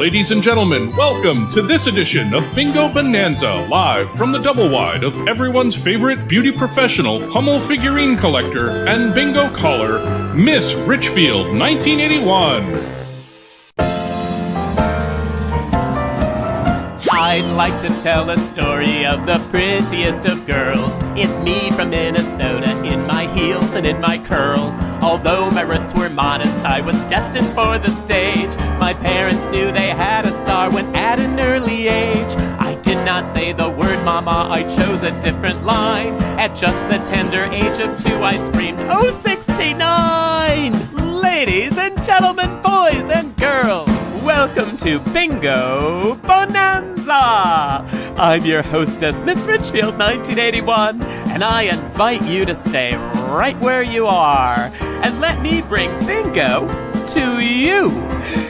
Ladies and gentlemen, welcome to this edition of Bingo Bonanza, live from the double wide of everyone's favorite beauty professional, Hummel figurine collector, and bingo caller, Miss Richfield 1981. I'd like to tell a story of the prettiest of girls. It's me from Minnesota, in my heels and in my curls. Although my roots were modest, I was destined for the stage. My parents knew they had a star when at an early age. I did not say the word mama, I chose a different line. At just the tender age of 2, I screamed, "Oh, 69!" Ladies and gentlemen, boys and girls, welcome to Bingo Bonanza! I'm your hostess, Miss Richfield 1981, and I invite you to stay right where you are and let me bring bingo to you.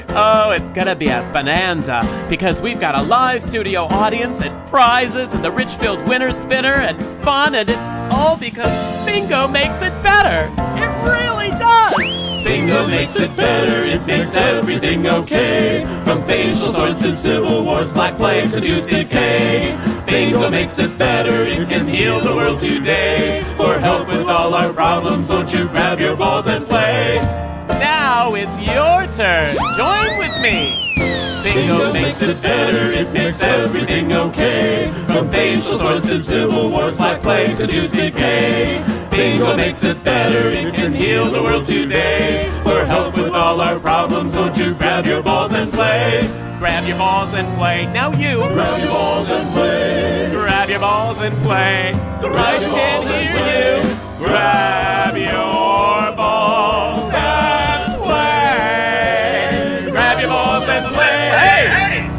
Oh, it's gonna be a bonanza because we've got a live studio audience and prizes and the Richfield winner spinner and fun, and it's all because bingo makes it better. It really does! Bingo makes it better, it makes everything okay. From facial sores to civil wars, black plague to tooth decay. Bingo makes it better, it can heal the world today. For help with all our problems, won't you grab your balls and play? Now it's your turn, join with me. Bingo makes it better, it makes everything okay. From facial sores to civil wars, black plague to tooth decay. Bingo makes it better, it can heal the world today. For help with all our problems, won't you grab your balls and play? Grab your balls and play, now you. Grab your balls and play. Grab your balls and play. I can hear you. Grab your balls and play. Grab your balls and play. Hey!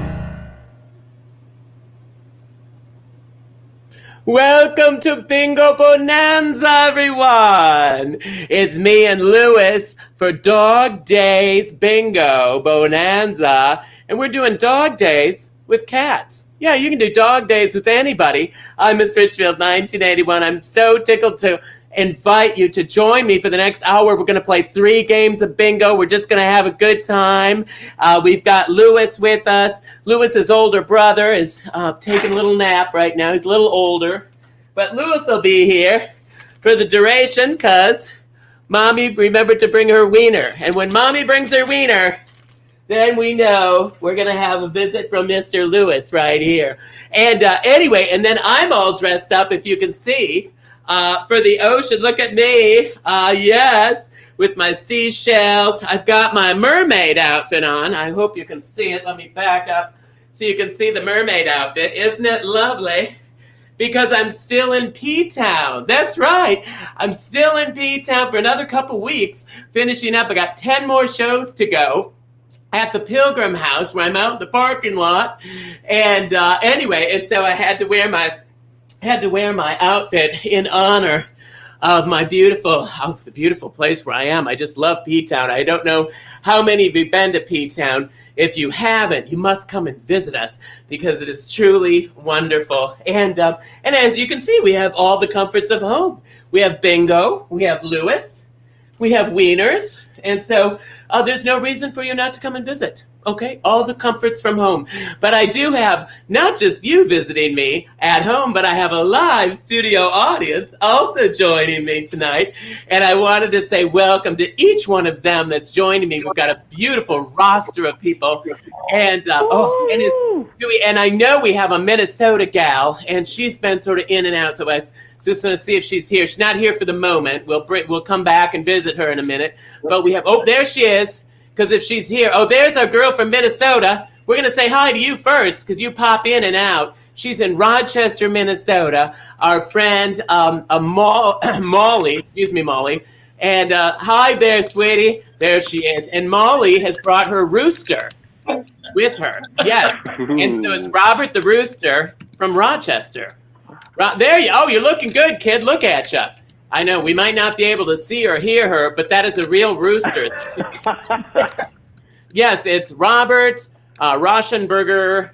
Welcome to Bingo Bonanza, everyone! It's me and Lewis for Dog Days Bingo Bonanza, and we're doing Dog Days with cats. Yeah, you can do Dog Days with anybody. I'm Miss Richfield 1981. I'm so tickled to invite you to join me for the next hour. We're going to play 3 games of bingo. We're just going to have a good time. We've got Lewis with us. Lewis's older brother is taking a little nap right now. He's a little older. But Lewis will be here for the duration because Mommy remembered to bring her wiener. And when Mommy brings her wiener, then we know we're going to have a visit from Mr. Lewis right here. And anyway, and then I'm all dressed up, if you can see, for the ocean. Look at me. Yes, with my seashells. I've got my mermaid outfit on. I hope you can see it. Let me back up so you can see the mermaid outfit. Isn't it lovely? Because I'm still in P-Town. That's right. I'm still in P-Town for another couple weeks, finishing up. I got 10 more shows to go at the Pilgrim House where I'm out in the parking lot. And anyway, and so I had to wear my outfit in honor of the beautiful place where I am. I just love P-Town. I don't know how many of you have been to P-Town. If you haven't, you must come and visit us because it is truly wonderful. And as you can see, we have all the comforts of home. We have bingo, we have Lewis, we have wieners, and so there's no reason for you not to come and visit. Okay, all the comforts from home. But I do have not just you visiting me at home, but I have a live studio audience also joining me tonight. And I wanted to say welcome to each one of them that's joining me. We've got a beautiful roster of people. And and I know we have a Minnesota gal, and she's been sort of in and out. So I'm just going to see if she's here. She's not here for the moment. We'll come back and visit her in a minute. But we have, there she is. Because if she's here, there's our girl from Minnesota. We're going to say hi to you first because you pop in and out. She's in Rochester, Minnesota. Our friend Molly. And hi there, sweetie. There she is. And Molly has brought her rooster with her. Yes. And so it's Robert the Rooster from Rochester. There you you're looking good, kid. Look at you. I know, we might not be able to see or hear her, but that is a real rooster. Yes, it's Robert, Rauschenberger,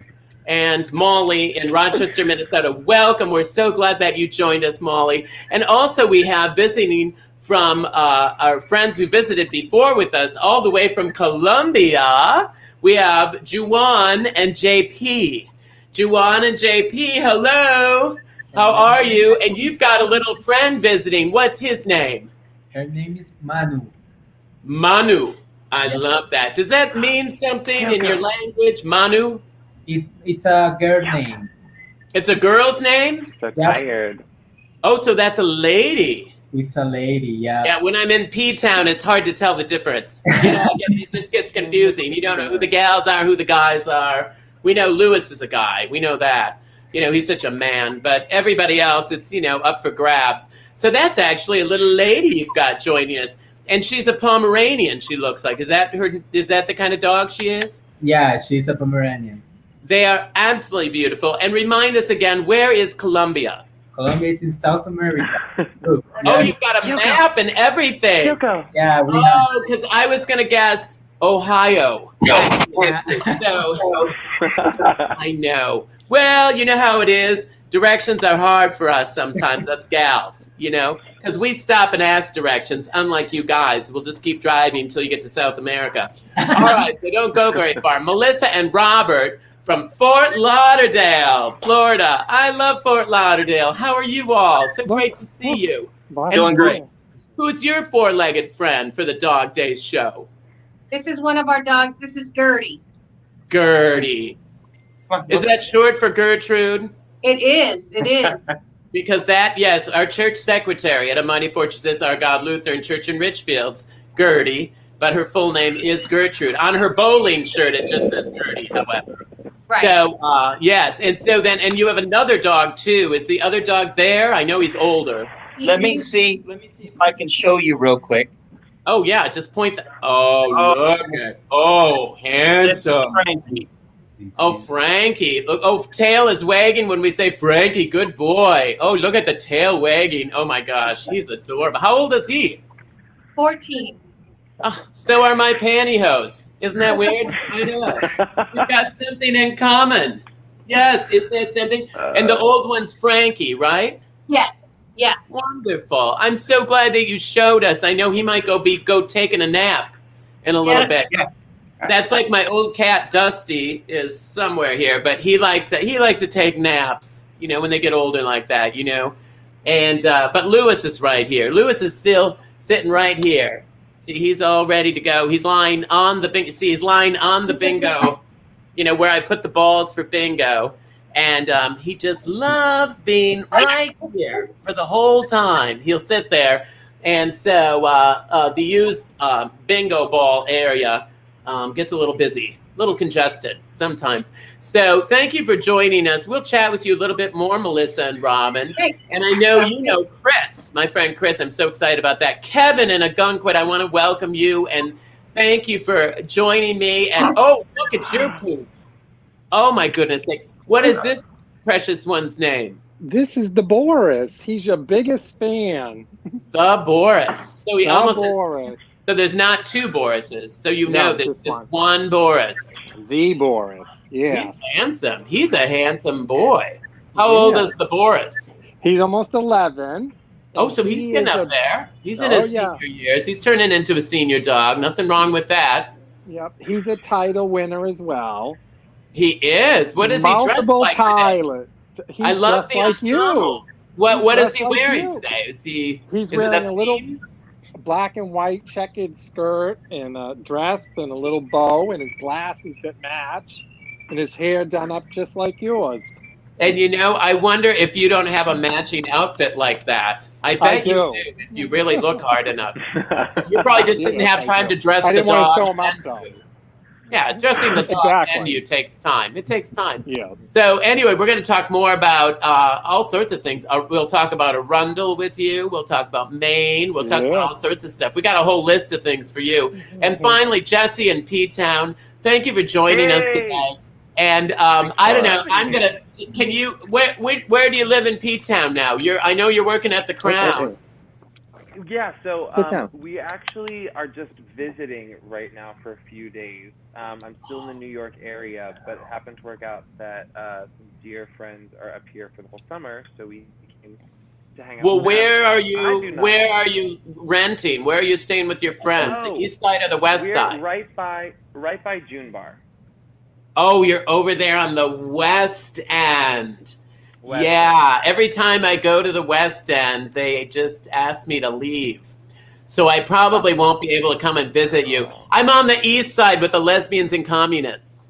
and Molly in Rochester, Minnesota. Welcome. We're so glad that you joined us, Molly. And also we have visiting from our friends who visited before with us all the way from Colombia. we have Juwan and JP. Juwan and JP, hello. How are you? And you've got a little friend visiting. What's his name? Her name is Manu. Manu. I Yes. love that. Does that mean something in your language, Manu? It's a girl name. It's a girl's name? So Yeah. tired. Oh, so that's a lady. It's a lady, yeah. Yeah, when I'm in P-Town, it's hard to tell the difference. It just gets confusing. You don't know who the gals are, who the guys are. We know Lewis is a guy. We know that. He's such a man. But everybody else, it's, up for grabs. So that's actually a little lady you've got joining us. And she's a Pomeranian, she looks like. Is that the kind of dog she is? Yeah, she's a Pomeranian. They are absolutely beautiful. And remind us again, where is Colombia? Colombia is in South America. Oh, you've got a map and everything. Hugo. Yeah, we have. Oh, because I was going to guess Ohio. Yeah. So, I know. Well, you know how it is. Directions are hard for us sometimes, us gals, because we stop and ask directions, unlike you guys. We'll just keep driving until you get to South America. All right, so don't go very far. Melissa and Robert from Fort Lauderdale, Florida. I love Fort Lauderdale. How are you all? So great to see you. Doing great. Who's your four-legged friend for the Dog Days show? This is one of our dogs. This is Gertie. Gertie. Is that short for Gertrude? It is. It is. Because yes, our church secretary at A Mighty Fortress Our God Lutheran Church in Richfield's Gertie, but her full name is Gertrude. On her bowling shirt, it just says Gertie, however. Right. So, yes. And so then, and you have another dog too. Is the other dog there? I know he's older. Let me see if I can show you real quick. Oh, yeah. Just point look at. Oh, This is handsome. Frankie. Oh, Frankie. Look, tail is wagging when we say Frankie. Good boy. Oh, look at the tail wagging. Oh, my gosh. He's adorable. How old is he? 14. Oh, so are my pantyhose. Isn't that weird? I know. We've got something in common. Yes, isn't that something? And the old one's Frankie, right? Yes. Yeah. Wonderful. I'm so glad that you showed us. I know he might go taking a nap in a little bit. Yes. That's like my old cat Dusty is somewhere here, but he likes to take naps, when they get older like that, And but Lewis is right here. Lewis is still sitting right here. See, he's all ready to go. He's lying on the bingo. See, he's lying on the bingo, where I put the balls for bingo. And he just loves being right here for the whole time. He'll sit there. And so the used bingo ball area gets a little busy, a little congested sometimes. So thank you for joining us. We'll chat with you a little bit more, Melissa and Robin. And I know you know Chris, my friend Chris. I'm so excited about that. Kevin in Agunquit, I want to welcome you and thank you for joining me. And oh, look at your poop. Oh my goodness. What is this precious one's name? This is the Boris. He's your biggest fan. The Boris. So he The almost Boris. So there's not two Borises. So you No, know that just just one. one Boris. The Boris. Yes. He's handsome. He's a handsome boy. How old Yeah. is the Boris? He's almost 11. Oh, so he's He getting is up a- there. He's in Oh, his yeah. senior years. He's turning into a senior dog. Nothing wrong with that. Yep. He's a title winner as well. He is. What is he dressed Multiple like today? title. He's I love dressed the like ensemble. you. What He's What is dressed he like wearing you. today? He's Is it wearing a a little theme? black and white checkered skirt and a dress and a little bow and his glasses that match and his hair done up just like yours. And I wonder if you don't have a matching outfit like that. I bet you do. do if you really look hard enough. You probably just didn't have time to dress I the didn't want dog. to show him up and though. you. Yeah, dressing the dog Exactly. and you takes time. It takes time. Yes. So anyway, we're going to talk more about all sorts of things. We'll talk about Arundel with you. We'll talk about Maine. We'll talk about all sorts of stuff. We got a whole list of things for you. And finally, Jesse in P-Town, thank you for joining us today. And I don't know. I'm gonna. Can you? Where do you live in P-Town now? I know you're working at the Crown. Yeah, so Sit down. we actually are just visiting right now for a few days. I'm still in the New York area, but it happened to work out that some dear friends are up here for the whole summer, so we came to hang out. Well, with where them. are I do you? not- Where are you renting? Where are you staying with your friends? The Oh, east side or the west We're side? right by June Bar. Oh, you're over there on the West End. West Yeah, every time I go to the West End, they just ask me to leave. So I probably won't be able to come and visit you. I'm on the East Side with the lesbians and communists.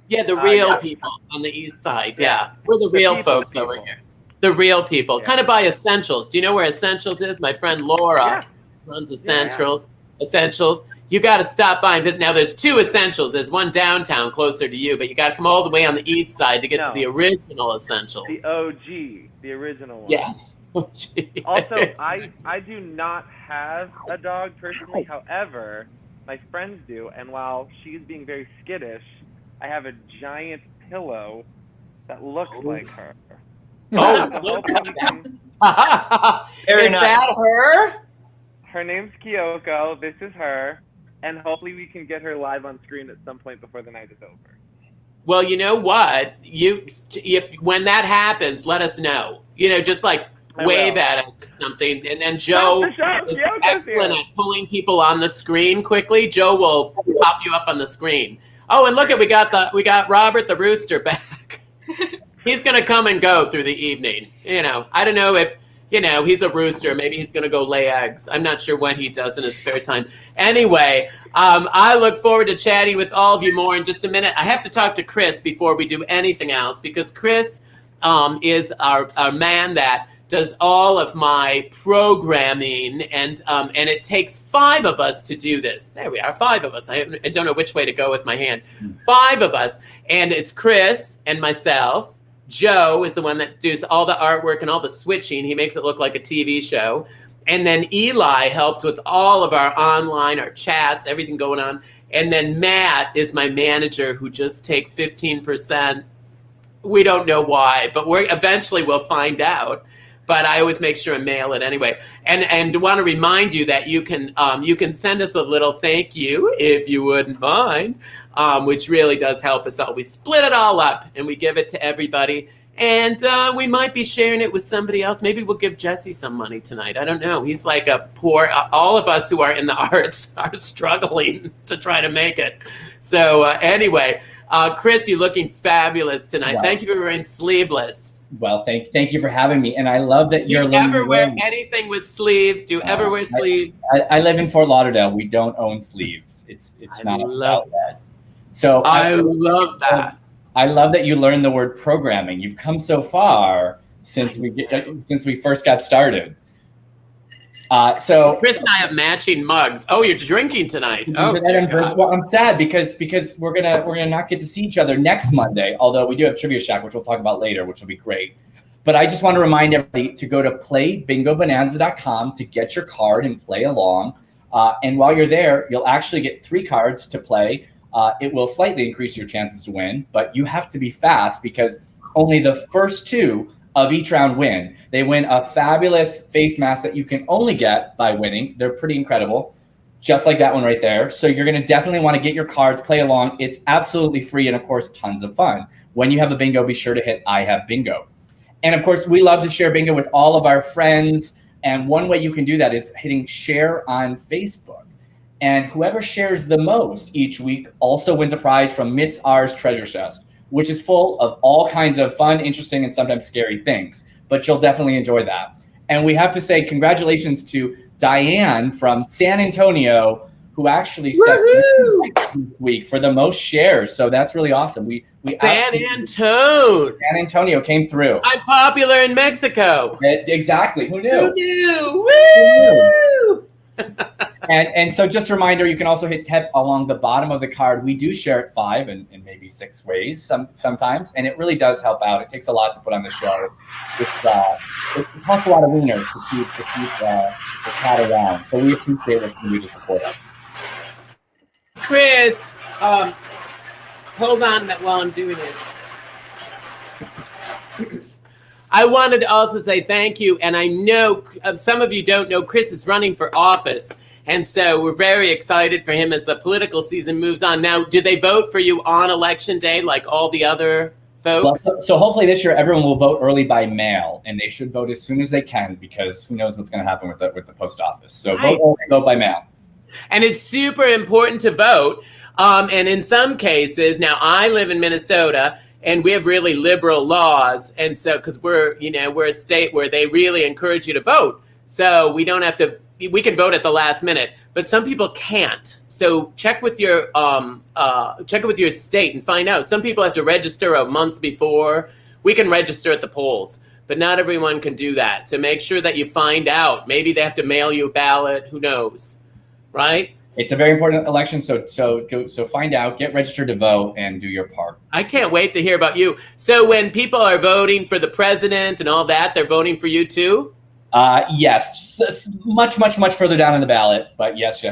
Yeah, the real yeah. people on the East Side. Yeah. Yeah, we're the real people folks over here. The real people. Yeah. Kind of by Essentials. Do you know where Essentials is? My friend Laura Yeah. runs Essentials. Essentials. You got to stop by and visit. Now, there's two Essentials. There's one downtown closer to you, but you got to come all the way on the East Side to get to No. the original Essentials. The OG, the original one. Yeah. Also, I do not have a dog personally. However, my friends do, and while she's being very skittish, I have a giant pillow that looks like her. Oh, So look hopefully we at can- that. Very Is nice. that her? her name's Kyoko. This is her, and hopefully we can get her live on screen at some point before the night is over. Well, you know what? If when that happens, let us know. Just like I wave will. at us or something. And then Joe Stop the show. is Kyoko's excellent here. at pulling people on the screen quickly. Joe will pop you up on the screen. Oh, and look at we got Robert the Rooster back. He's gonna come and go through the evening. I don't know if he's a rooster. Maybe he's gonna go lay eggs. I'm not sure what he does in his spare time. Anyway, I look forward to chatting with all of you more in just a minute. I have to talk to Chris before we do anything else because Chris is our man that does all of my programming, and it takes 5 of us to do this. There we are, 5 of us. I don't know which way to go with my hand. 5 of us, and it's Chris and myself. Joe is the one that does all the artwork and all the switching. He makes it look like a TV show. And then Eli helps with all of our online, our chats, everything going on. And then Matt is my manager who just takes 15%. We don't know why, but eventually we'll find out. But I always make sure and mail it anyway. And want to remind you that you can send us a little thank you if you wouldn't mind, which really does help us out. We split it all up and we give it to everybody. And we might be sharing it with somebody else. Maybe we'll give Jesse some money tonight. I don't know. He's like a poor. All of us who are in the arts are struggling to try to make it. So anyway, Chris, you're looking fabulous tonight. Wow. Thank you for wearing sleeveless. Well, thank you for having me, and I love that Do you're you learning ever to wear wear- anything with sleeves? Do you ever wear sleeves? I live in Fort Lauderdale. We don't own sleeves. It's I not love out yet. So I love that. I love that you learned the word programming. You've come so far since we first got started. So Chris and I have matching mugs. Oh, you're drinking tonight. Oh, dear God. well, I'm sad because we're gonna not get to see each other next Monday. Although we do have Trivia Shack, which we'll talk about later, which will be great. But I just want to remind everybody to go to playbingobonanza.com to get your card and play along. And while you're there, you'll actually get 3 cards to play. It will slightly increase your chances to win, but you have to be fast because only the first 2 of each round win. They win a fabulous face mask that you can only get by winning. They're pretty incredible, just like that one right there. So you're going to definitely want to get your cards, play along. It's absolutely free and, of course, tons of fun. When you have a bingo, be sure to hit I Have Bingo. And, of course, we love to share bingo with all of our friends. And one way you can do that is hitting share on Facebook. And whoever shares the most each week also wins a prize from Miss R's Treasure Chest, which is full of all kinds of fun, interesting, and sometimes scary things. But you'll definitely enjoy that. And we have to say congratulations to Diane from San Antonio, who actually set this week for the most shares. So that's really awesome. We San Antonio came through. I'm popular in Mexico. Exactly. Who knew? Who knew? Woo! And so just a reminder, you can also hit tap along the bottom of the card. We do share it 5 and maybe 6 ways sometimes, and it really does help out. It takes a lot to put on the show. It costs a lot of wieners to keep the cat around. So we appreciate what you do to support us. Chris, hold on while I'm doing this. I wanted to also say thank you, and I know some of you don't know Chris is running for office, and so we're very excited for him as the political season moves on. Now, did they vote for you on Election Day like all the other folks? Well, so hopefully this year everyone will vote early by mail, and they should vote as soon as they can because who knows what's going to happen with the post office. So vote by mail. And it's super important to vote. And in some cases, now I live in Minnesota and we have really liberal laws. And so, because we're a state where they really encourage you to vote. So we don't have to, we can vote at the last minute, but some people can't. So check with your state and find out. Some people have to register a month before. We can register at the polls, but not everyone can do that. So make sure that you find out. Maybe they have to mail you a ballot. Who knows, right? It's a very important election, so find out, get registered to vote, and do your part. I can't wait to hear about you. So when people are voting for the president and all that, they're voting for you too? Yes, much further down in the ballot, but yes.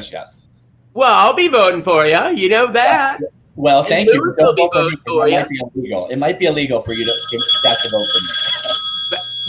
Well, I'll be voting for you. You know that. Well, thank you. Lewis will be voting for you. It might be illegal for you to cast a vote for me.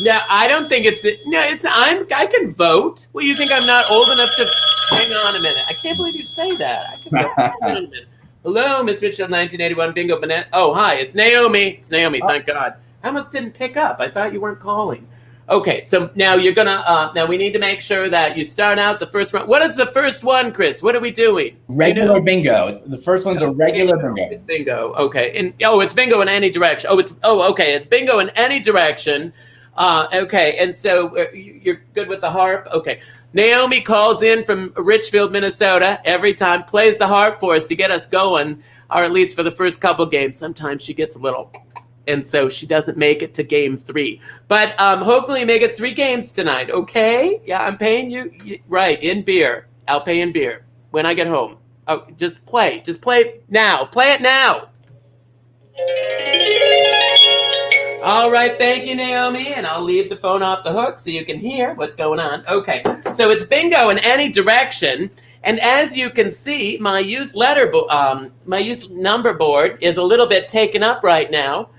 No, I don't think it's. No, it's. I can vote. Well, you think I'm not old enough to? Hang on a minute. I can't believe you'd say that. I can vote. Hang on a minute. Hello, Miss Richard, 1981 Bingo Banana. Oh, hi. It's Naomi. It's Naomi. Thank God. I almost didn't pick up. I thought you weren't calling. Okay, so now you're gonna. Now we need to make sure that you start out the first round. What is the first one, Chris? What are we doing? Regular bingo. The first one's a regular bingo. It's bingo. Okay. It's bingo in any direction. Okay. It's bingo in any direction. Okay. And so you're good with the harp. Okay. Naomi calls in from Richfield, Minnesota every time, plays the harp for us to get us going, or at least for the first couple games. Sometimes she gets a little, and so she doesn't make it to game 3. But hopefully you make it 3 games tonight. Okay. Yeah. I'm paying you right in beer. I'll pay in beer when I get home. Oh, just play. Just play now. Play it now. All right. Thank you, Naomi. And I'll leave the phone off the hook so you can hear what's going on. Okay. So it's bingo in any direction. And as you can see, my used number board is a little bit taken up right now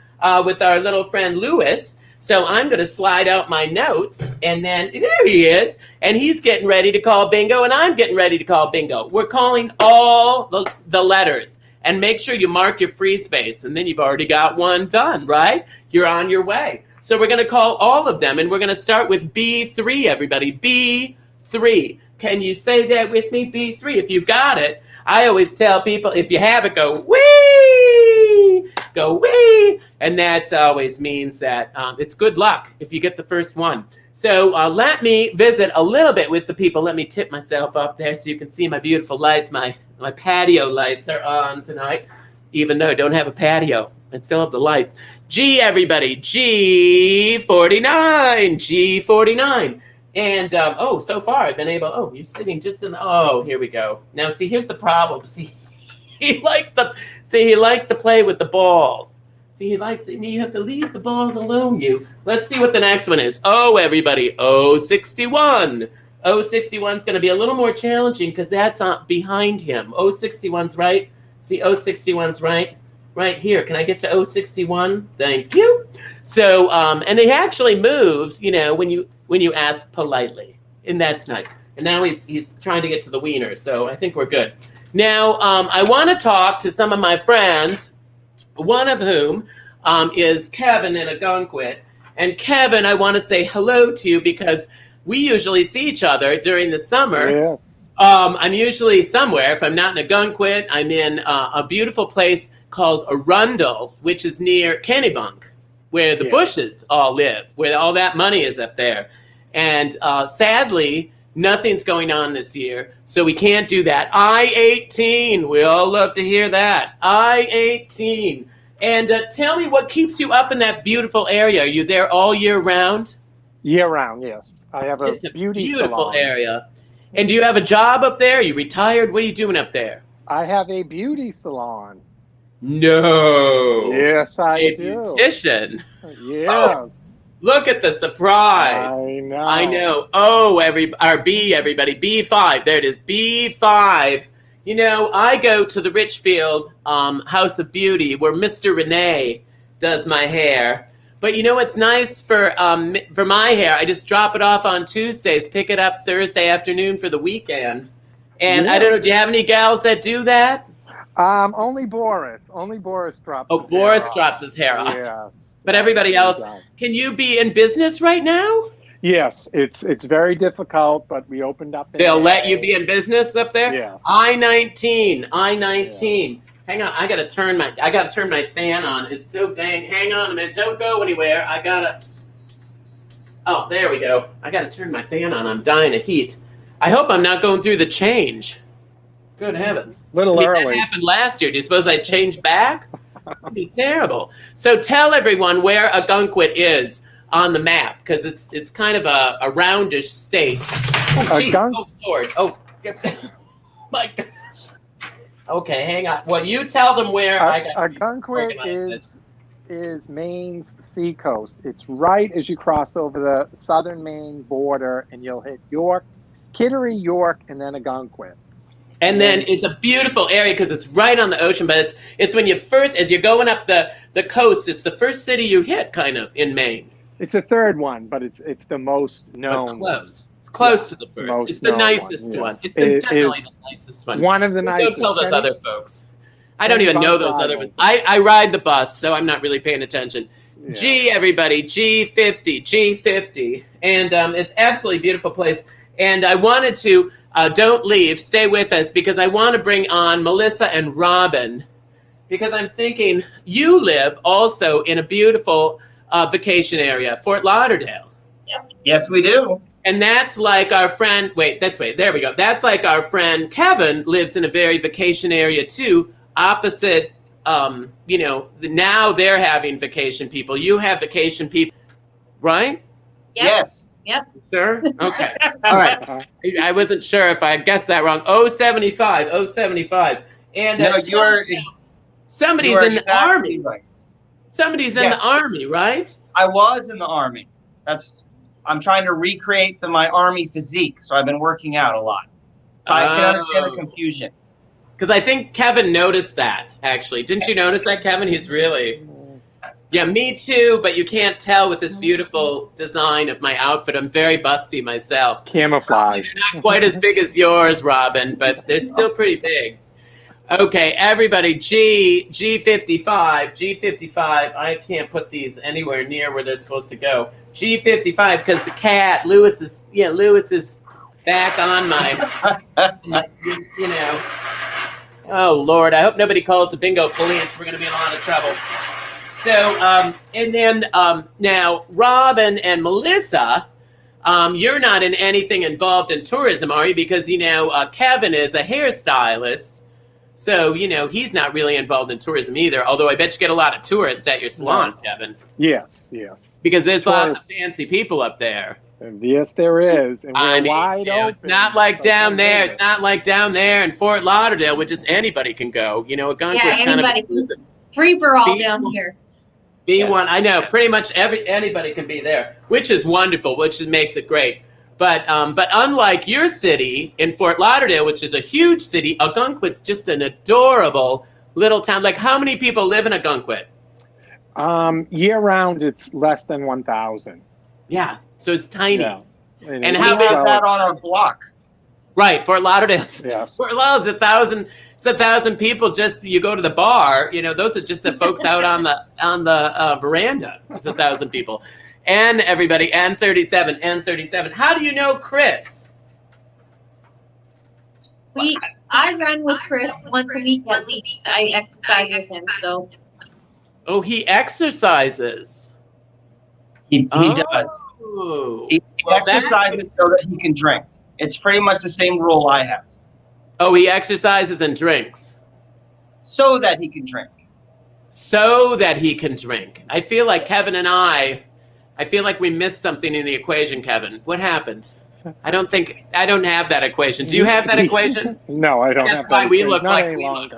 with our little friend Lewis. So I'm going to slide out my notes, and then there he is, and he's getting ready to call bingo, and I'm getting ready to call bingo. We're calling all the letters, and make sure you mark your free space, and then you've already got one done, right? You're on your way. So we're going to call all of them, and we're going to start with B3, everybody. B3. Can you say that with me? B3. If you got it, I always tell people, if you have it, go wee! Go wee! And that always means that it's good luck if you get the first one. So let me visit a little bit with the people. Let me tip myself up there so you can see my beautiful lights. My patio lights are on tonight, even though I don't have a patio. I still have the lights. G, everybody. G49. G49. And, so far I've been able, you're sitting just in, here we go. Now, see, here's the problem. See, he likes to play with the balls. See, you have to leave the balls alone, you. Let's see what the next one is. Everybody, 061. 061's going to be a little more challenging because that's behind him. 061's right. See, 061's right here. Can I get to 061? Thank you. So, and he actually moves, when you ask politely, and that's nice. And now he's trying to get to the wiener, so I think we're good. Now, I want to talk to some of my friends, one of whom is Kevin in Agunquit. And Kevin, I want to say hello to you because we usually see each other during the summer. Yes. I'm usually somewhere. If I'm not in Agunquit, I'm in a beautiful place called Arundel, which is near Kennebunk, where the Bushes all live, where all that money is up there. And sadly, nothing's going on this year, so we can't do that. I-18, we all love to hear that. I-18. And tell me what keeps you up in that beautiful area. Are you there all year round? Year round, yes. I have It's a beautiful salon. area. And do you have a job up there? Are you retired? What are you doing up there? I have a beauty salon. No. Yes, I A do. beautician. Yes. Oh, look at the surprise. I know. Our B, everybody. B5. There it is. B5. I go to the Richfield House of Beauty where Mr. Renee does my hair. But what's nice for my hair? I just drop it off on Tuesdays, pick it up Thursday afternoon for the weekend. And I don't know, do you have any gals that do that? Only Boris. Only Boris drops his Boris hair off. drops his hair off. Yeah. But everybody else, can you be in business right now? Yes, it's very difficult, but we opened up. They'll let you be in business up there. Yeah. I-19. Hang on, I gotta turn my fan on. It's so dang. Hang on a minute. Don't go anywhere. Oh, there we go. I gotta turn my fan on. I'm dying of heat. I hope I'm not going through the change. Good heavens. Little early. That happened last year. Do you suppose I'd change back? That'd be terrible. So tell everyone where Ogunquit is on the map, because it's kind of a roundish state. Oh, geez. Oh Lord. Oh, my gosh. Okay, hang on. Well, you tell them where. Ogunquit is Maine's seacoast. It's right as you cross over the southern Maine border, and you'll hit York, Kittery, York, and then Ogunquit. And then it's a beautiful area because it's right on the ocean, but it's when you first, as you're going up the coast, it's the first city you hit, kind of, in Maine. It's the third one, but it's the most known. But close. It's close to the first. It's the nicest one. It's definitely the nicest one. One of the nicest. Don't tell those other folks. I don't even know those other ones. I ride the bus, so I'm not really paying attention. Yeah. G, everybody, G50. And it's absolutely beautiful place. And I wanted to, don't leave, stay with us, because I want to bring on Melissa and Robin, because I'm thinking you live also in a beautiful vacation area, Fort Lauderdale. Yep. Yes, we do. And that's like our friend, there we go. That's like our friend Kevin lives in a very vacation area too, opposite, now they're having vacation people. You have vacation people, right? Yep. Yes. Yep. Sure? Okay. All right. I wasn't sure if I guessed that wrong. 075. And no, somebody's in the Army. Right. Somebody's in the Army, right? I was in the Army. I'm trying to recreate my Army physique, so I've been working out a lot. So I can understand the confusion. Because I think Kevin noticed that, actually. Didn't you notice that, Kevin? He's really... Yeah, me too, but you can't tell with this beautiful design of my outfit. I'm very busty myself. Camouflage. Not quite as big as yours, Robin, but they're still pretty big. Okay, everybody, G55. I can't put these anywhere near where they're supposed to go. G55, because the cat, Lewis is back on my, Oh, Lord, I hope nobody calls the bingo police. We're going to be in a lot of trouble. So, and then now, Robin and Melissa, you're not in anything involved in tourism, are you? Because, Kevin is a hairstylist. So, he's not really involved in tourism either, although I bet you get a lot of tourists at your salon, Kevin. Yes. Because there's lots of fancy people up there. Yes, there is. And we're wide open. It's not like down there. It's not like down there in Fort Lauderdale, where just anybody can go. Ogunquit's kind of exclusive. Free for all down here. B1, I know. Pretty much anybody can be there, which is wonderful, which makes it great. But unlike your city in Fort Lauderdale, which is a huge city, Ogunquit's just an adorable little town. Like, how many people live in Ogunquit? Year round, it's less than 1,000. Yeah, so it's tiny. Yeah. And how big is that on our block? Right, Fort Lauderdale. Yes. Fort Lauderdale's 1,000. It's 1,000 people. Just you go to the bar. Those are just the folks out on the veranda. It's 1,000 people. And everybody, N37. How do you know Chris? I run with Chris once a week at least. I exercise with him, so. Oh, he exercises. He does. He exercises so that he can drink. It's pretty much the same rule I have. Oh, he exercises and drinks. So that he can drink. I feel like Kevin and I feel like we missed something in the equation, Kevin. What happened? I don't have that equation. Do you have that equation? No, I don't have that. That's why we look like we look.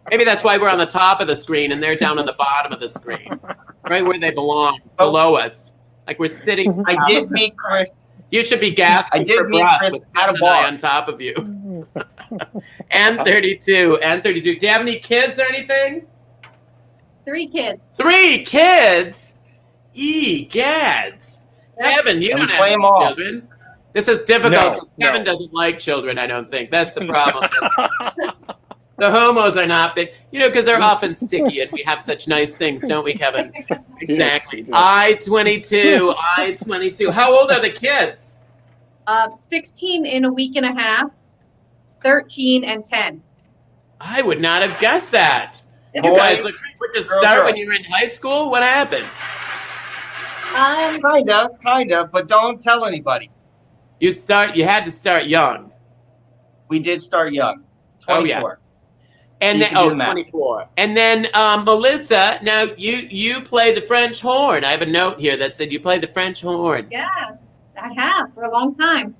Maybe that's why we're on the top of the screen and they're down on the bottom of the screen. Right where they belong, below us. Like we're sitting. I did meet Chris. You should be gasping for breath with Kevin and I on top of you. N32. Do you have any kids or anything? 3 kids. 3 kids? Gads. Kevin, you don't have any children. This is difficult because Kevin doesn't like children, I don't think. That's the problem. The homos are not big, because they're often sticky, and we have such nice things, don't we, Kevin? Exactly. Yes. I-22. How old are the kids? 16 in a week and a half, 13 and 10. I would not have guessed that. You Boy, guys look like to girl, start girl. when you were in high school. What happened? Kinda, but don't tell anybody. You had to start young. We did start young. 24. Oh, yeah. And You then can do the math. 24. And then Melissa, now you play the French horn. I have a note here that said you play the French horn. Yeah, I have for a long time.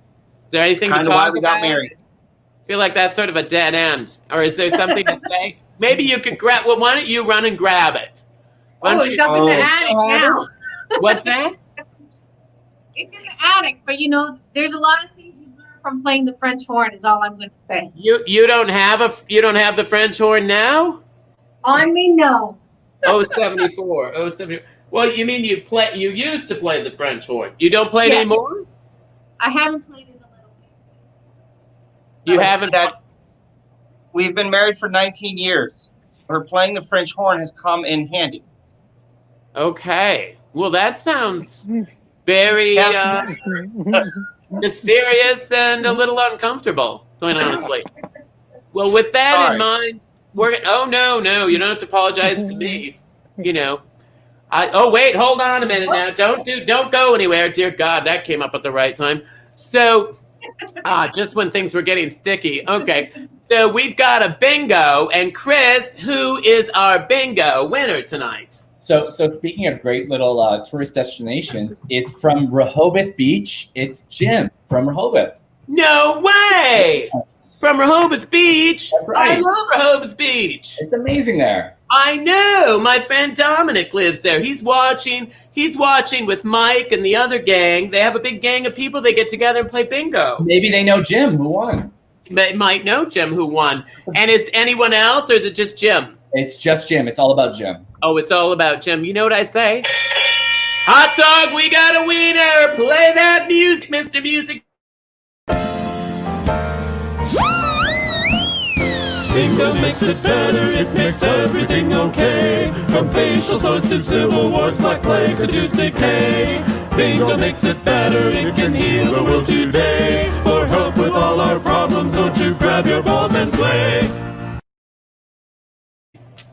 Is there anything to Kind of talk why we got about? married. I feel like that's sort of a dead end. Or is there something to say? Maybe you could grab. Well, why don't you run and grab it? Why Oh, don't it's you- up in the attic now. What's that? It's in the attic, but there's a lot of things you learn from playing the French horn. Is all I'm going to say. You don't have the French horn now? On me, no. 74. 74. Well, you mean you used to play the French horn. You don't play it Yeah. anymore? I haven't played it in a little bit. You haven't. We've been married for 19 years. Her playing the French horn has come in handy. Okay. Well, that sounds very mysterious and a little uncomfortable, quite honestly. Well, with that Sorry. in mind, oh no, you don't have to apologize to me. Wait, hold on a minute now. Don't go anywhere. Dear God, that came up at the right time. So, just when things were getting sticky. Okay. So we've got a bingo, and Chris, who is our bingo winner tonight? So speaking of great little tourist destinations, it's from Rehoboth Beach. It's Jim from Rehoboth. No way! From Rehoboth Beach. That's right. I love Rehoboth Beach. It's amazing there. I know. My friend Dominic lives there. He's watching with Mike and the other gang. They have a big gang of people. They get together and play bingo. Maybe they know Jim who won. They might know Jim who won. And is anyone else, or is it just Jim? It's just Jim. It's all about Jim. Oh, it's all about Jim. You know what I say? Hot dog, we got a wiener. Play that music, Mr. Music. Bingo makes it better, it makes everything okay. From facial sores to civil wars, black plague to tooth decay. Bingo makes it better, it can heal the world today. For help with all our problems, won't you grab your balls and play?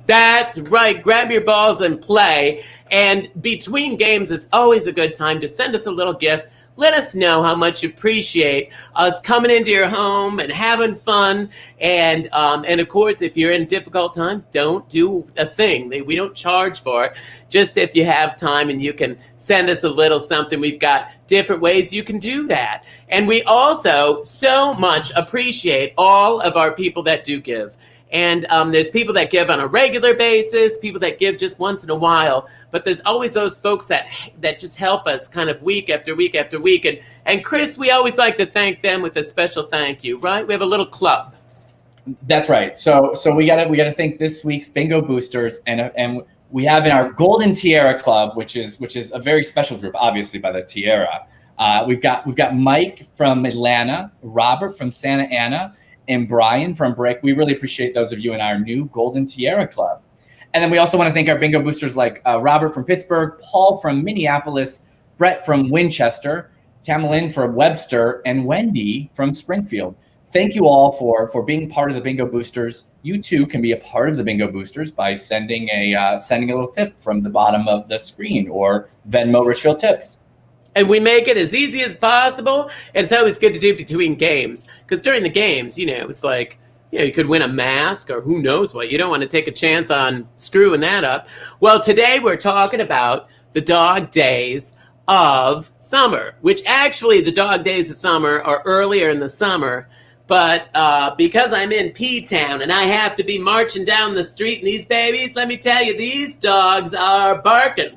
That's right. Grab your balls and play. And between games, it's always a good time to send us a little gift. Let us know how much you appreciate us coming into your home and having fun. And of course, if you're in a difficult time, don't do a thing. We don't charge for it. Just if you have time and you can send us a little something, we've got different ways you can do that. And we also so much appreciate all of our people that do give. And there's people that give on a regular basis, people that give just once in a while, but there's always those folks that just help us kind of week after week after week. And Chris, we always like to thank them with a special thank you, right? We have a little club. That's right. So we gotta thank this week's bingo boosters, and we have in our Golden Tiara Club, which is a very special group, obviously by the tiara. We've got Mike from Atlanta, Robert from Santa Ana, and Brian from Brick. We really appreciate those of you in our new Golden Tiara Club. And then we also want to thank our bingo boosters like Robert from Pittsburgh, Paul from Minneapolis, Brett from Winchester, Tamalyn from Webster, and Wendy from Springfield. Thank you all for being part of the bingo boosters. You too can be a part of the bingo boosters by sending a little tip from the bottom of the screen or Venmo Richfield Tips. And we make it as easy as possible. And it's always good to do between games. Because during the games, it's like, you could win a mask or who knows what. You don't want to take a chance on screwing that up. Well, today we're talking about the dog days of summer, which actually the dog days of summer are earlier in the summer. But because I'm in P-Town and I have to be marching down the street and these babies, let me tell you, these dogs are barking.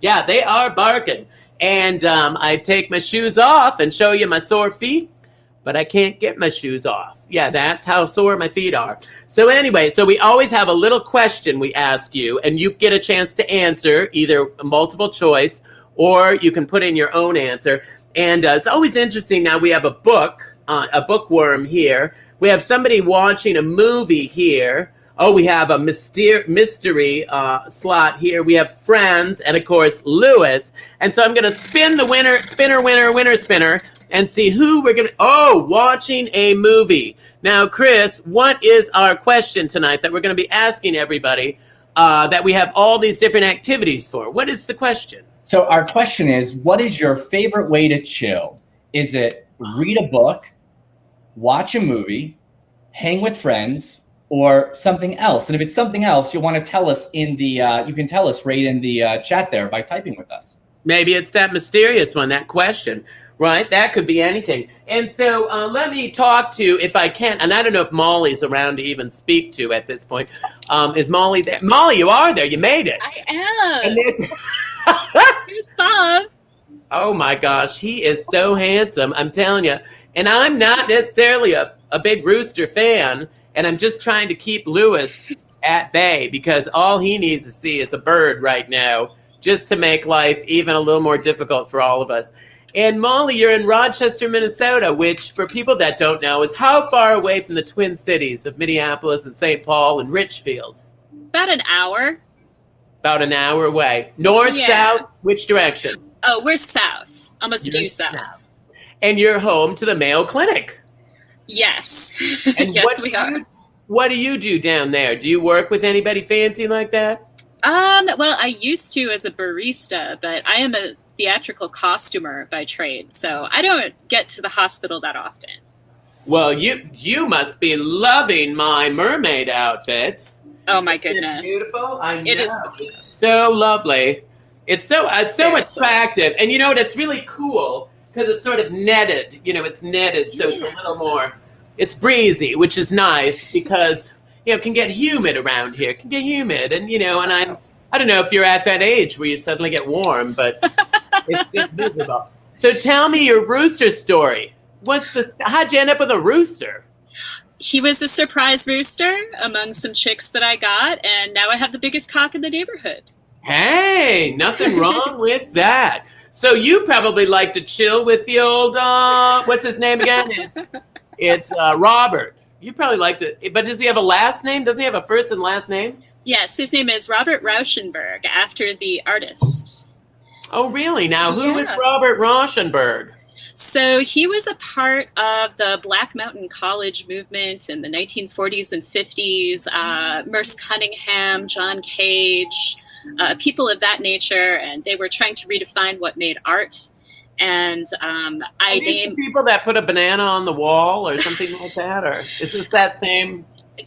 Yeah, they are barking. And I take my shoes off and show you my sore feet, but I can't get my shoes off. Yeah, that's how sore my feet are. So anyway, we always have a little question we ask you, and you get a chance to answer either a multiple choice or you can put in your own answer. And it's always interesting. Now we have a book a bookworm here. We have somebody watching a movie here. Oh, we have a mystery slot here. We have friends, and of course, Lewis. And so I'm going to spin the winner spinner, and see who we're going to. Oh, watching a movie. Now, Chris, what is our question tonight that we're going to be asking everybody that we have all these different activities for? What is the question? So our question is, what is your favorite way to chill? Is it read a book, watch a movie, hang with friends, or something else? And if it's something else, you'll want to tell us in the, you can tell us right in the chat there by typing with us. Maybe it's that mysterious one, that question, right? That could be anything. And so let me talk to, if I can, and I don't know if Molly's around to even speak to at this point. Is Molly there? Molly, you are there. You made it. I am. And Here's Bob. Oh my gosh, he is so handsome. I'm telling you. And I'm not necessarily a big Rooster fan, and I'm just trying to keep Lewis at bay because all he needs to see is a bird right now just to make life even a little more difficult for all of us. And Molly, you're in Rochester, Minnesota, which for people that don't know is how far away from the Twin Cities of Minneapolis and St. Paul and Richfield? About an hour. About an hour away. North, south, which direction? Oh, we're south. Almost due south. And you're home to the Mayo Clinic. Yes. And yes, we are. What do you do down there? Do you work with anybody fancy like that? Well, I used to as a barista, but I am a theatrical costumer by trade, so I don't get to the hospital that often. Well, you must be loving my mermaid outfit. Oh my goodness. Beautiful. I know. It is It's so lovely. It's so attractive. And you know what? It's really cool because it's sort of netted. You know, it's netted, so it's a little more. It's breezy, which is nice because it can get humid around here. It can get humid, and and I don't know if you're at that age where you suddenly get warm, but it's just miserable. So tell me your rooster story. How'd you end up with a rooster? He was a surprise rooster among some chicks that I got, and now I have the biggest cock in the neighborhood. Hey, nothing wrong with that. So you probably like to chill with the old, what's his name again? It's Robert. You probably like to, but does he have a last name? Doesn't he have a first and last name? Yes, his name is Robert Rauschenberg, after the artist. Oh, really? Now, who was Robert Rauschenberg? So he was a part of the Black Mountain College movement in the 1940s and 50s. Merce Cunningham, John Cage, people of that nature, and they were trying to redefine what made art. And I named people that put a banana on the wall or something like that, or is this that same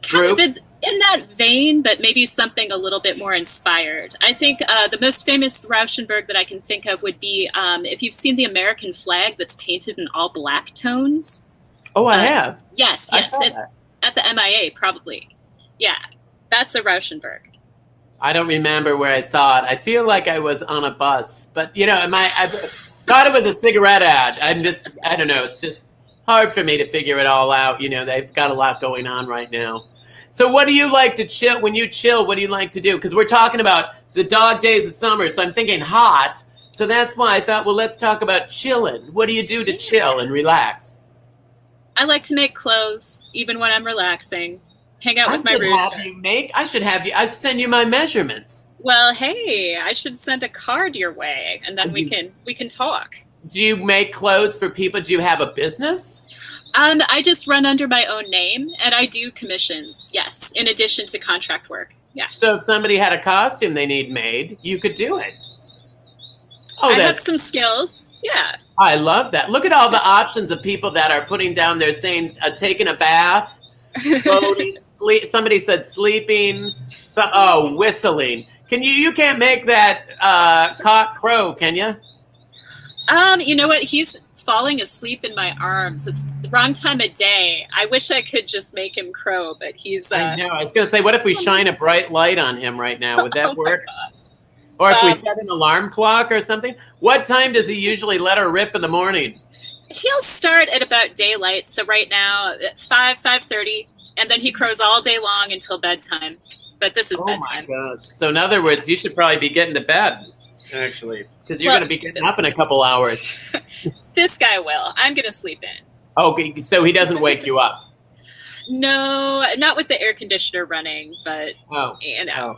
group? Kind of in that vein, but maybe something a little bit more inspired. I think the most famous Rauschenberg that I can think of would be if you've seen the American flag that's painted in all black tones. Oh, I have. Yes. It's at the MIA, probably. Yeah, that's a Rauschenberg. I don't remember where I saw it. I feel like I was on a bus, but I thought it was a cigarette ad. I don't know. It's just hard for me to figure it all out. They've got a lot going on right now. So what do you like to chill? When you chill, what do you like to do? Because we're talking about the dog days of summer, so I'm thinking hot. So that's why I thought, well, let's talk about chilling. What do you do to chill and relax? I like to make clothes, even when I'm relaxing. Hang out with my rooster. I should have you. I'd send you my measurements. Well, hey, I should send a card your way, and then we can talk. Do you make clothes for people? Do you have a business? I just run under my own name, and I do commissions, yes, in addition to contract work, yeah. So if somebody had a costume they need made, you could do it. Oh, I have some skills, yeah. I love that. Look at all the options of people that are putting down there saying taking a bath, floating, somebody said sleeping, whistling. You can't make that cock crow, can you? You know what? He's falling asleep in my arms. It's the wrong time of day. I wish I could just make him crow, but he's... I know. I was going to say, what if we shine a bright light on him right now? Would that work? Or if we set an alarm clock or something? What time does he usually let her rip in the morning? He'll start at about daylight. So right now, at 5:30, and then he crows all day long until bedtime. But this is bedtime. Oh, my gosh. So in other words, you should probably be getting to bed, actually, because you're going to be getting up in a couple hours. This guy will. I'm going to sleep in. Okay, so he doesn't wake you up. No, not with the air conditioner running, but Oh. you know.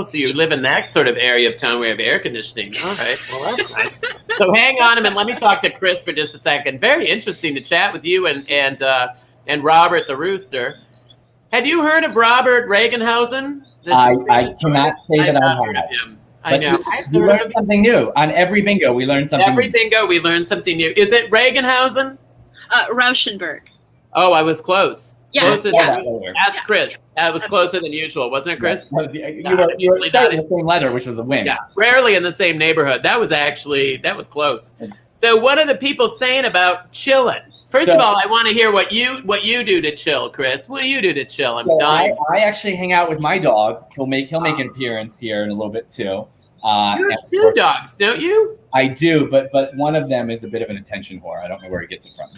So you live in that sort of area of town where you have air conditioning. All right. Well, that's nice. So hang on a minute. Let me talk to Chris for just a second. Very interesting to chat with you and Robert the Rooster. Had you heard of Robert Regenhausen? I cannot say that I not heard have. of him. I But know. we learned something new. On every bingo, we learned something Every new. bingo, we learned something new. Is it Regenhausen? Rauschenberg. Oh, I was close. Yeah, Closer yeah. than Ask Chris. That was closer than usual, wasn't it, Chris? You were saying the same letter, which was a win. Yeah, rarely in the same neighborhood. That was close. So what are the people saying about chilling? First of all, I want to hear what you do to chill, Chris. What do you do to chill? I'm dying. I actually hang out with my dog. He'll make an appearance here in a little bit too. You have two dogs, don't you? I do, but one of them is a bit of an attention whore. I don't know where he gets it from.